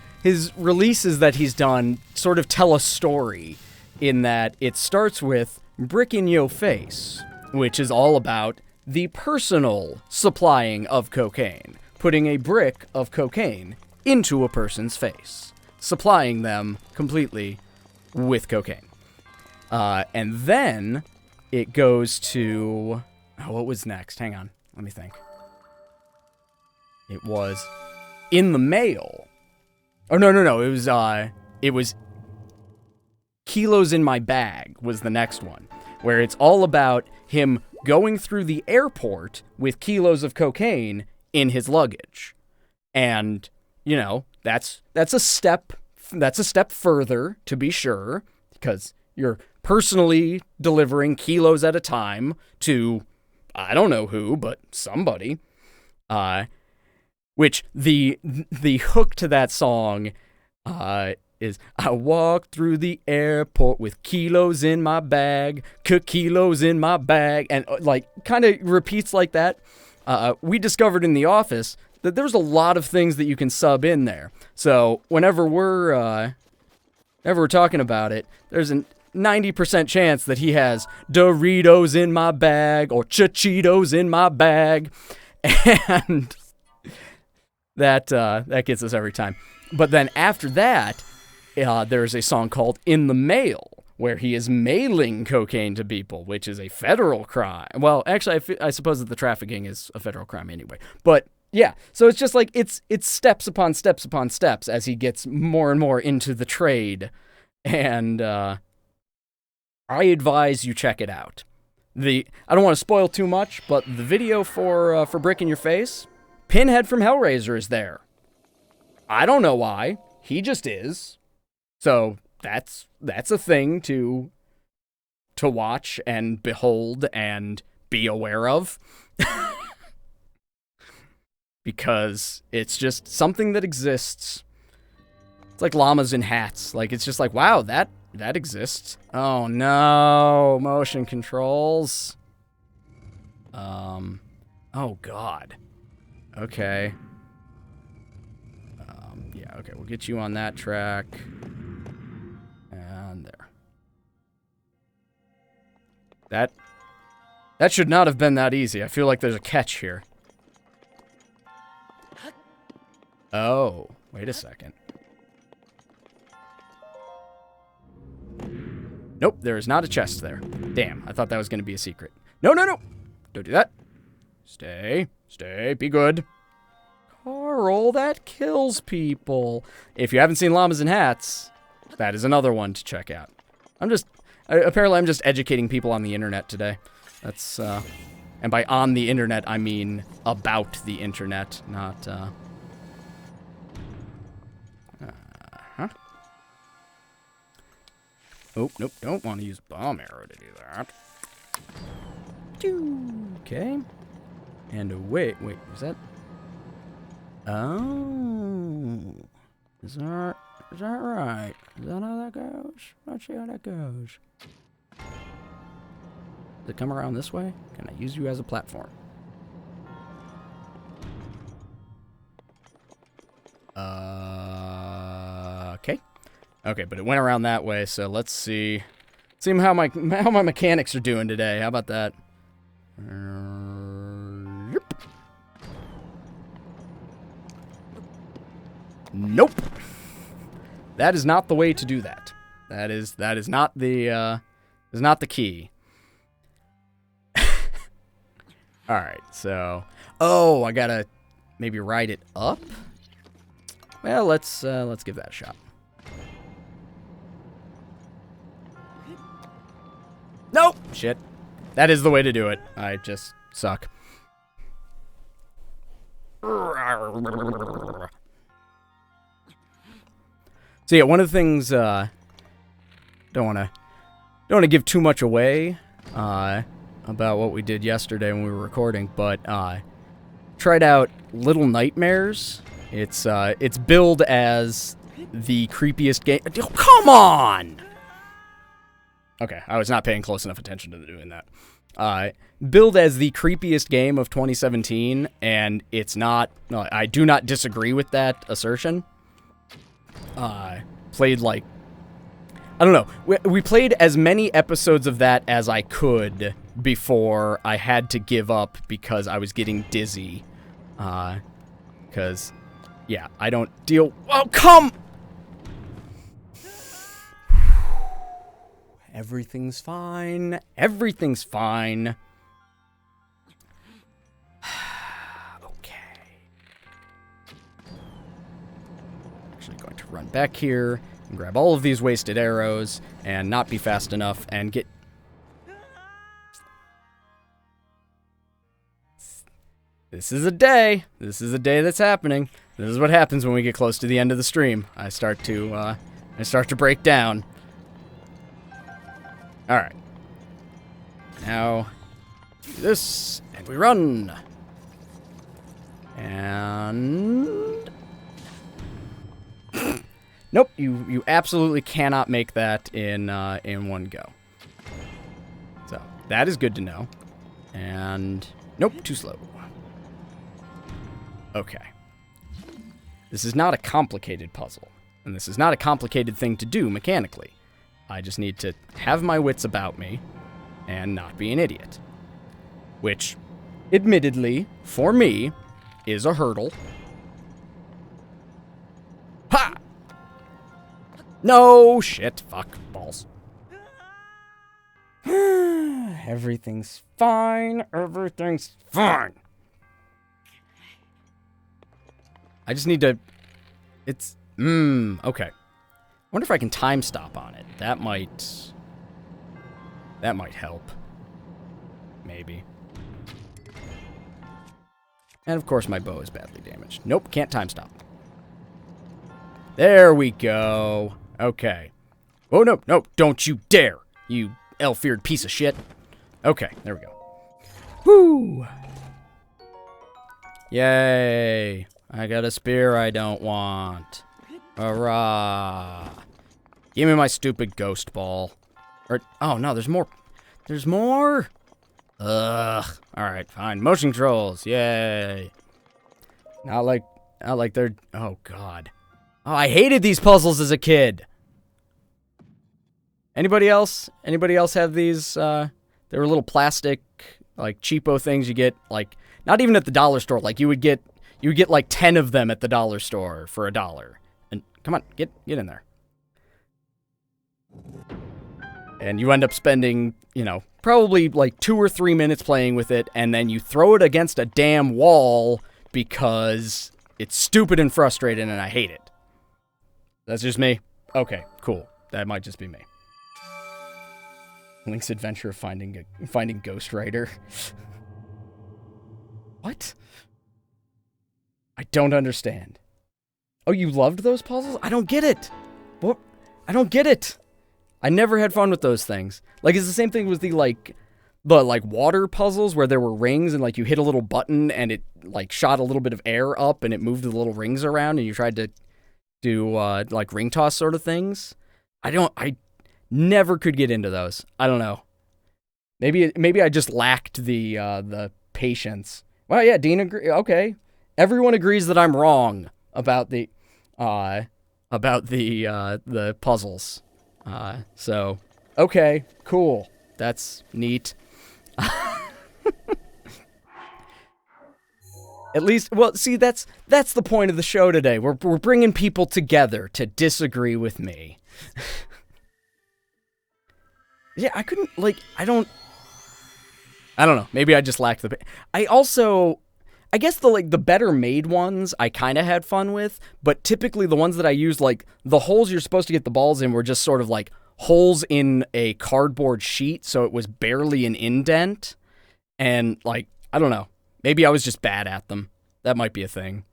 Speaker 1: releases that he's done sort of tell a story in that it starts with Brick in Yo Face, which is all about the personal supplying of cocaine, putting a brick of cocaine into a person's face, supplying them completely with cocaine. And then it goes to, oh, what was next? Hang on, let me think. It was in the mail. Oh, no. It was Kilos in My Bag was the next one, where it's all about him going through the airport with kilos of cocaine in his luggage. And, you know, that's a step further, to be sure, because you're personally delivering kilos at a time to, I don't know who, but somebody. Which the hook to that song is, I walk through the airport with kilos in my bag, kilos in my bag, and like kind of repeats like that. We discovered in the office that there's a lot of things that you can sub in there. So whenever we're talking about it, there's a 90% chance that he has Doritos in my bag or Cheetos in my bag, and that gets us every time. But then after that, there's a song called In the Mail, where he is mailing cocaine to people, which is a federal crime. Well, actually, I suppose that the trafficking is a federal crime anyway. But yeah, so it's just like it's steps upon steps upon steps as he gets more and more into the trade. And I advise you check it out. I don't want to spoil too much, but the video for Brick in Your Face, Pinhead from Hellraiser is there. I don't know why. He just is. So that's a thing to watch and behold and be aware of. Because it's just something that exists. It's like llamas in hats. Like, it's just like, wow, that exists. Oh no, motion controls. Oh god. Okay. Yeah, okay, we'll get you on that track. And there. That should not have been that easy. I feel like there's a catch here. Oh, wait a second. Nope, there is not a chest there. Damn, I thought that was going to be a secret. No, no, no! Don't do that. Stay, be good. Carl, that kills people. If you haven't seen Llamas in Hats, that is another one to check out. Apparently I'm just educating people on the internet today. That's, and by on the internet, I mean about the internet, not, Oh, nope, don't want to use bomb arrow to do that. Okay. And wait, is that... Oh. Is that right? Is that how that goes? Let's see how that goes. Does it come around this way? Can I use you as a platform? Okay. Okay, but it went around that way, so let's see. See how my mechanics are doing today. How about that? Yep. Nope. That is not the way to do that. That is not the key. All right, so I gotta maybe ride it up. Well, let's give that a shot. Nope! Shit. That is the way to do it. I just suck. So yeah, one of the things, don't wanna give too much away, about what we did yesterday when we were recording, but, tried out Little Nightmares. It's billed as the creepiest game. Oh, come on! Okay, I was not paying close enough attention to doing that. Billed as the creepiest game of 2017, and it's not. No, I do not disagree with that assertion. Played like, I don't know. We played as many episodes of that as I could before I had to give up because I was getting dizzy. Because, yeah, I don't deal. Oh, come! Everything's fine. Everything's fine. Okay. Actually going to run back here and grab all of these wasted arrows and not be fast enough and get... This is a day. This is a day that's happening. This is what happens when we get close to the end of the stream. I start to break down. All right. Now, do this, and we run. And... Nope, you absolutely cannot make that in one go. So, that is good to know. And... Nope, too slow. Okay. This is not a complicated puzzle, and this is not a complicated thing to do mechanically. I just need to have my wits about me and not be an idiot. Which, admittedly, for me, is a hurdle. Ha! No shit. Fuck. Balls. Everything's fine. Everything's fine. I just need to... It's... okay. I wonder if I can time stop on it. That might help. Maybe. And of course my bow is badly damaged. Nope, can't time stop. There we go. Okay. Oh, no, no, don't you dare, you elf-eared piece of shit. Okay, there we go. Woo! Yay. I got a spear I don't want. Hurrah. Give me my stupid ghost ball. Or, oh no, there's more. There's more? Ugh. Alright, fine. Motion controls. Yay. Not like they're... Oh, God. Oh, I hated these puzzles as a kid. Anybody else? Anybody else have these? They were little plastic, like, cheapo things you get, like, not even at the dollar store. Like, you would get like 10 of them at the dollar store for $1. And come on, get in there. And you end up spending, you know, probably like 2 or 3 minutes playing with it, and then you throw it against a damn wall because it's stupid and frustrating and I hate it. That's just me? Okay, cool. That might just be me. Link's Adventure of finding Ghost Rider. What? I don't understand. Oh, you loved those puzzles? I don't get it. What? I don't get it. I never had fun with those things. Like, it's the same thing with the water puzzles where there were rings and, like, you hit a little button and it, like, shot a little bit of air up and it moved the little rings around and you tried to do, like, ring toss sort of things. I never could get into those. I don't know. Maybe I just lacked the patience. Well, yeah, Dean agree. Okay. Everyone agrees that I'm wrong about the puzzles. So, okay, cool. That's neat. At least, well, see, that's the point of the show today. We're bringing people together to disagree with me. Yeah, I couldn't, like, I don't know. Maybe I just lacked the... I guess the better made ones I kind of had fun with, but typically the ones that I used, like, the holes you're supposed to get the balls in were just sort of like holes in a cardboard sheet, so it was barely an indent, and, like, I don't know. Maybe I was just bad at them. That might be a thing.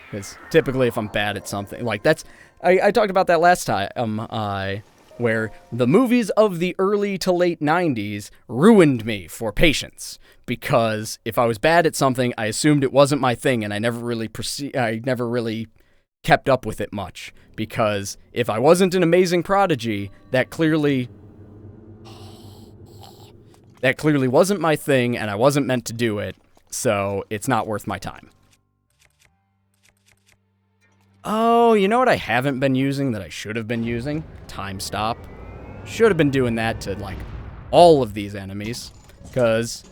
Speaker 1: Because typically if I'm bad at something, like, that's... I talked about that last time, where the movies of the early to late 90s ruined me for patience. Because if I was bad at something, I assumed it wasn't my thing, and I never really kept up with it much. Because if I wasn't an amazing prodigy, that clearly wasn't my thing, and I wasn't meant to do it, so it's not worth my time. Oh, you know what I haven't been using that I should have been using? Time stop. Should have been doing that to, like, all of these enemies. Because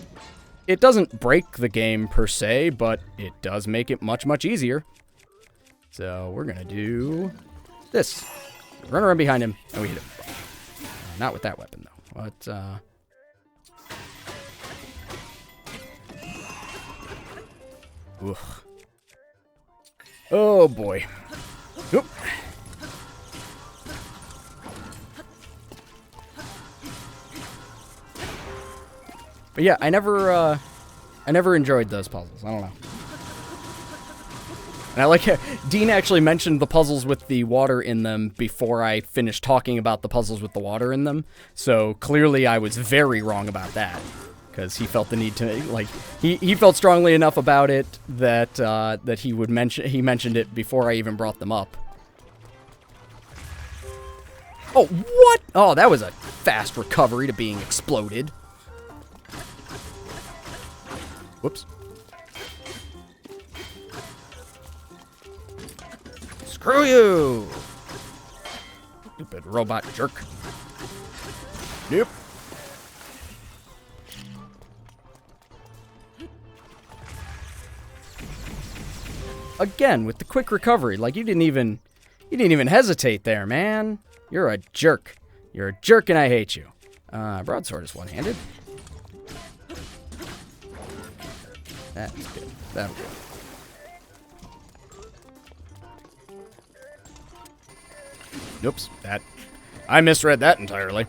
Speaker 1: it doesn't break the game per se, but it does make it much, much easier. So we're going to do this. Run around behind him, and we hit him. Not with that weapon, though. What, Ugh. Oh, boy. Oop. But yeah, I never enjoyed those puzzles. I don't know. And I like how Dean actually mentioned the puzzles with the water in them before I finished talking about the puzzles with the water in them. So clearly I was very wrong about that. Because he felt the need to, like, he felt strongly enough about it that that he mentioned it before I even brought them up. Oh, what? Oh, that was a fast recovery to being exploded. Whoops. Screw you! Stupid robot jerk. Nope. Again, with the quick recovery, like you didn't even hesitate there, man. You're a jerk. You're a jerk and I hate you. Broadsword is one-handed. That's good. That'll do. Oops, I misread that entirely.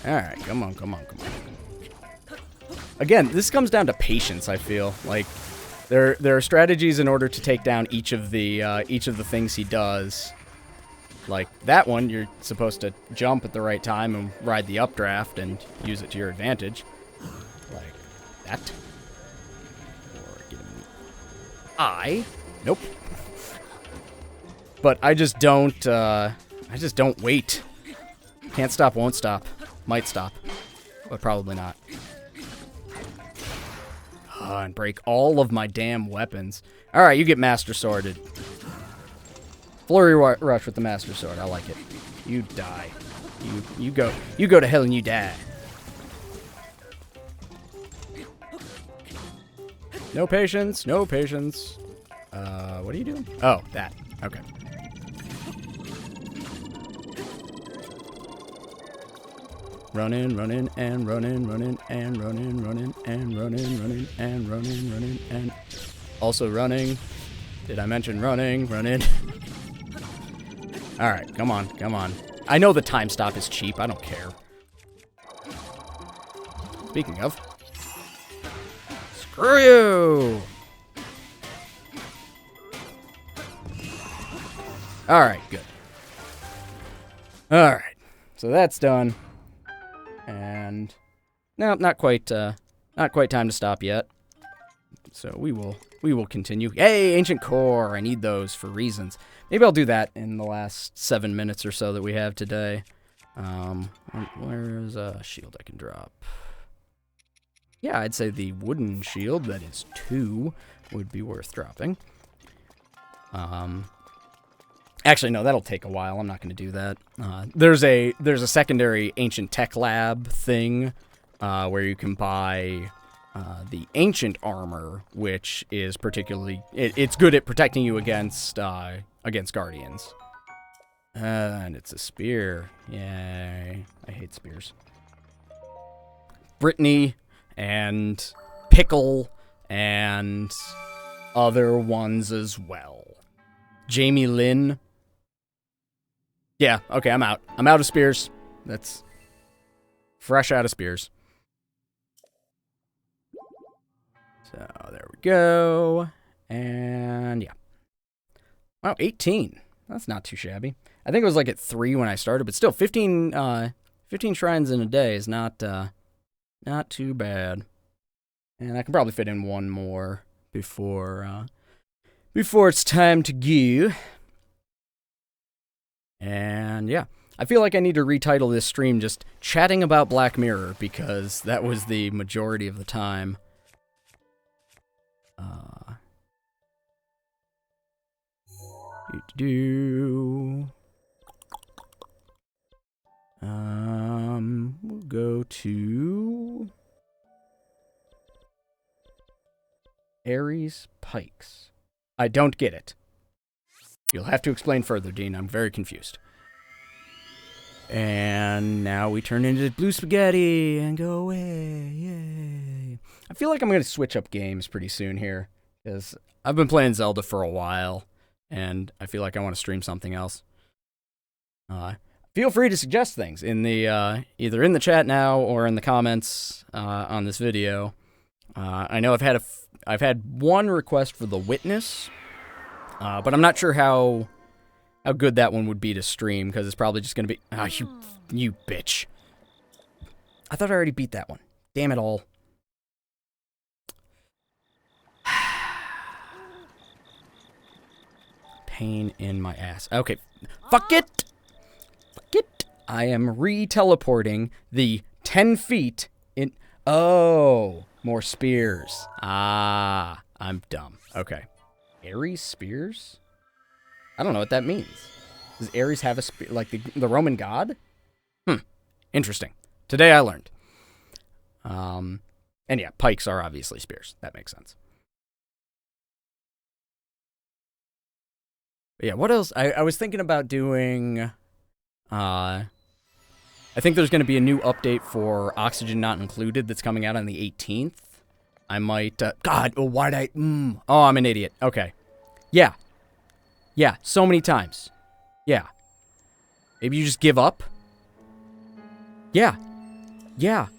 Speaker 1: Alright, come on. Again, this comes down to patience, I feel. Like, there are strategies in order to take down each of the things he does. Like, that one, you're supposed to jump at the right time and ride the updraft and use it to your advantage. Like that. Or get him in the eye. Nope. But I just don't wait. Can't stop, won't stop. Might stop, but probably not. And break all of my damn weapons. Alright, you get Master Sworded. Flurry Rush with the Master Sword. I like it. You die. You go to hell and you die. No patience. No patience. What are you doing? Oh, that. Okay. Running, and also running. Did I mention running? Running. Alright, come on. I know the time stop is cheap, I don't care. Speaking of. Screw you! Alright, good. Alright, so that's done. And no, not quite time to stop yet. So we will continue. Yay, ancient core! I need those for reasons. Maybe I'll do that in the last 7 minutes or so that we have today. Where's a shield I can drop? Yeah, I'd say the wooden shield, that is 2, would be worth dropping. Actually, no, that'll take a while. I'm not going to do that. There's a secondary ancient tech lab thing where you can buy the ancient armor, which is particularly it's good at protecting you against guardians. And it's a spear. Yay! I hate spears. Brittany and Pickle and other ones as well. Jamie Lynn. Yeah, okay, I'm out. I'm out of spears. That's fresh out of spears. So, there we go. And, yeah. Wow, 18. That's not too shabby. I think it was like at 3 when I started, but still, 15 shrines in a day is not too bad. And I can probably fit in one more before it's time to go. And yeah, I feel like I need to retitle this stream just Chatting About Black Mirror, because that was the majority of the time. We'll go to Ares Pikes. I don't get it. You'll have to explain further, Dean. I'm very confused. And now we turn into blue spaghetti and go away. Yay. I feel like I'm going to switch up games pretty soon here, because I've been playing Zelda for a while, and I feel like I want to stream something else. Feel free to suggest things in the either in the chat now or in the comments on this video. I know I've had one request for The Witness, but I'm not sure how good that one would be to stream, because it's probably just going to be... Ah, you bitch. I thought I already beat that one. Damn it all. Pain in my ass. Okay. Fuck it! Fuck it! I am re-teleporting the 10 feet in... Oh, more spears. Ah, I'm dumb. Okay. Ares spears? I don't know what that means. Does Ares have a spear, like the Roman god? Interesting. Today I learned. And yeah, pikes are obviously spears. That makes sense. But yeah, what else? I was thinking about doing... I think there's going to be a new update for Oxygen Not Included that's coming out on the 18th. I might... God, oh, why'd I... Oh, I'm an idiot. Okay. Yeah. Yeah, so many times. Yeah. Maybe you just give up? Yeah. Yeah.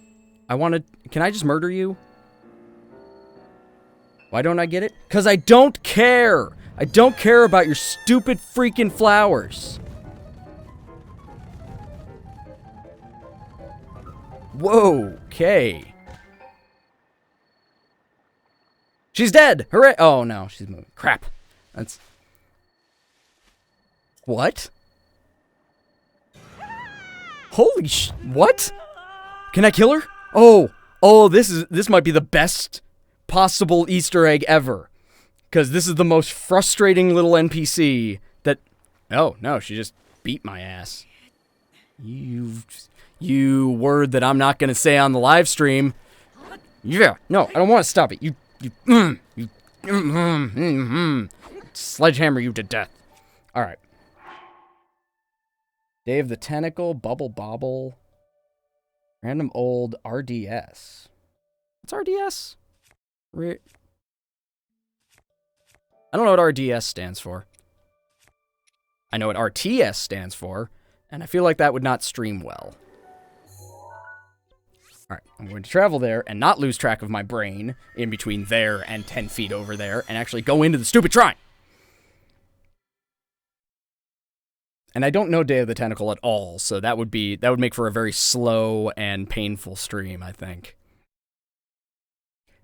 Speaker 1: I want to... Can I just murder you? Why don't I get it? Because I don't care! I don't care about your stupid freaking flowers. Whoa, okay. She's dead! Hooray! Oh, no, she's moving. Crap. That's... What? Holy what? Can I kill her? Oh, this might be the best possible Easter egg ever. Because this is the most frustrating little NPC that... Oh, no, she just beat my ass. You word that I'm not going to say on the live stream. Yeah, no, I don't want to stop it. Sledgehammer you to death. Alright. Day of the Tentacle, Bubble Bobble, Random Old RDS. What's RDS? I don't know what RDS stands for. I know what RTS stands for, and I feel like that would not stream well. Alright, I'm going to travel there and not lose track of my brain in between there and 10 feet over there, and actually go into the stupid shrine! And I don't know Day of the Tentacle at all, so that would make for a very slow and painful stream, I think.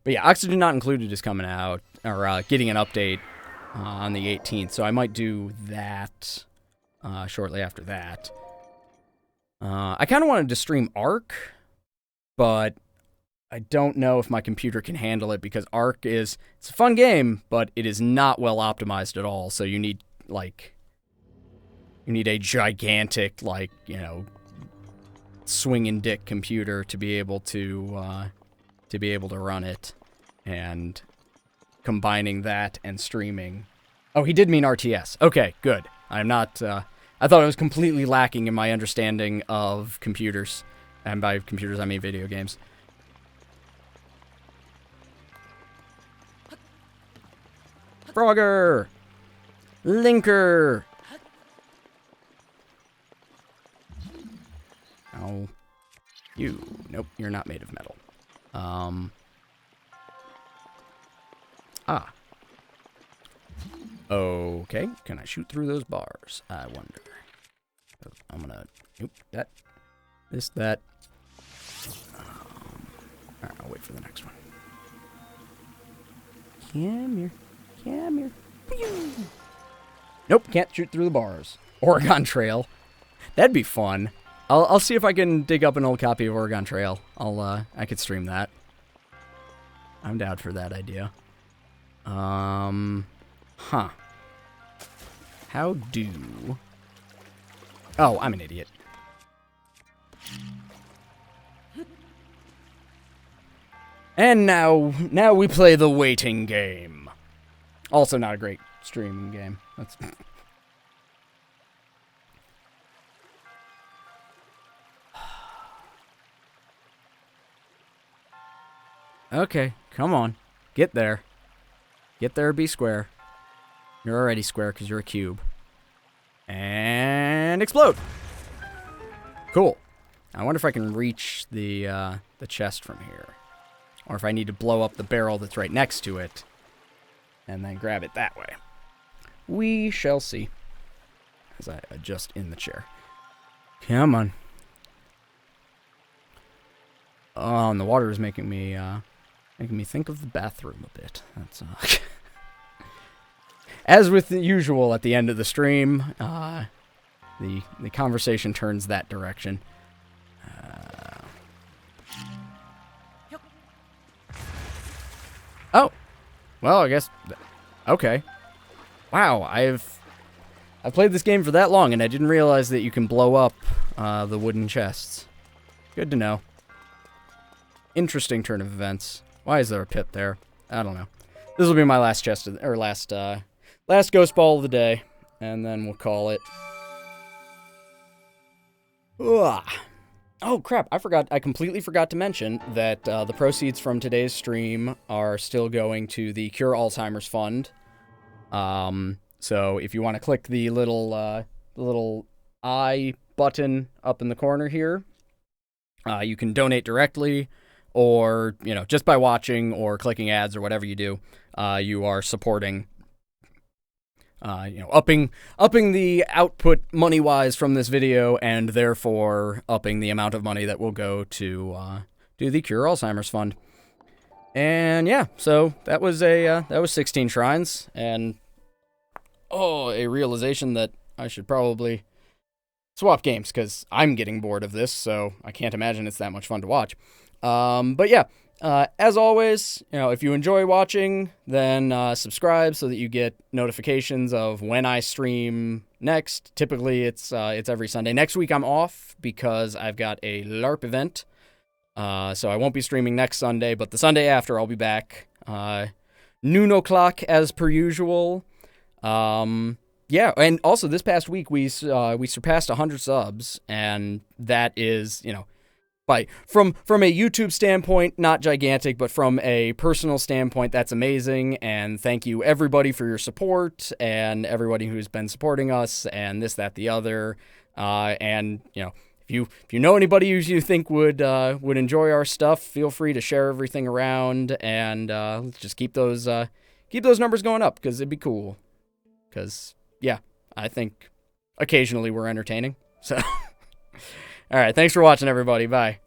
Speaker 1: But yeah, Oxygen Not Included is coming out, or getting an update on the 18th, so I might do that shortly after that. I kind of wanted to stream Ark, but I don't know if my computer can handle it, because Ark it's a fun game, but it is not well optimized at all, so you need, you need a gigantic, swinging dick computer to be able to run it, and combining that and streaming. Oh, he did mean RTS. Okay, good. I'm not, I thought I was completely lacking in my understanding of computers. And by computers, I mean video games. Frogger! Linker! Oh. Nope, you're not made of metal. Okay, can I shoot through those bars? I wonder. I'm gonna... Nope, that. That. Alright, I'll wait for the next one. Come here. Come here. Pew! Nope, can't shoot through the bars. Oregon Trail. That'd be fun. I'll see if I can dig up an old copy of Oregon Trail. I could stream that. I'm down for that idea. Huh. How do... Oh, I'm an idiot. And now we play the waiting game. Also not a great streaming game. That's... Okay, come on. Get there. Get there, be square. You're already square because you're a cube. And explode! Cool. I wonder if I can reach the chest from here. Or if I need to blow up the barrel that's right next to it. And then grab it that way. We shall see. As I adjust in the chair. Come on. Oh, and the water is making me think of the bathroom a bit. That's as with the usual at the end of the stream, the conversation turns that direction. Oh, well, I guess. Okay. Wow, I've played this game for that long, and I didn't realize that you can blow up the wooden chests. Good to know. Interesting turn of events. Why is there a pit there? I don't know. This will be my last chest or last ghost ball of the day, and then we'll call it. Ugh. Oh crap! I completely forgot to mention that the proceeds from today's stream are still going to the Cure Alzheimer's Fund. So if you want to click the little I button up in the corner here, you can donate directly. Or, just by watching or clicking ads or whatever you do, you are supporting, upping the output money-wise from this video, and therefore upping the amount of money that will go to the Cure Alzheimer's Fund. And yeah, so that was 16 shrines, and a realization that I should probably swap games because I'm getting bored of this, so I can't imagine it's that much fun to watch. But yeah, as always, if you enjoy watching, then subscribe so that you get notifications of when I stream next. Typically, it's every Sunday. Next week, I'm off because I've got a LARP event, so I won't be streaming next Sunday, but the Sunday after, I'll be back. Noon o'clock as per usual. Yeah, and also this past week, we surpassed 100 subs, and that is, from a YouTube standpoint, not gigantic, but from a personal standpoint, that's amazing, and thank you everybody for your support, and everybody who's been supporting us, and this, that, the other, and, if you know anybody who you think would enjoy our stuff, feel free to share everything around, and let's just keep those numbers going up, because it'd be cool, because, yeah, I think occasionally we're entertaining, so... All right, thanks for watching, everybody. Bye.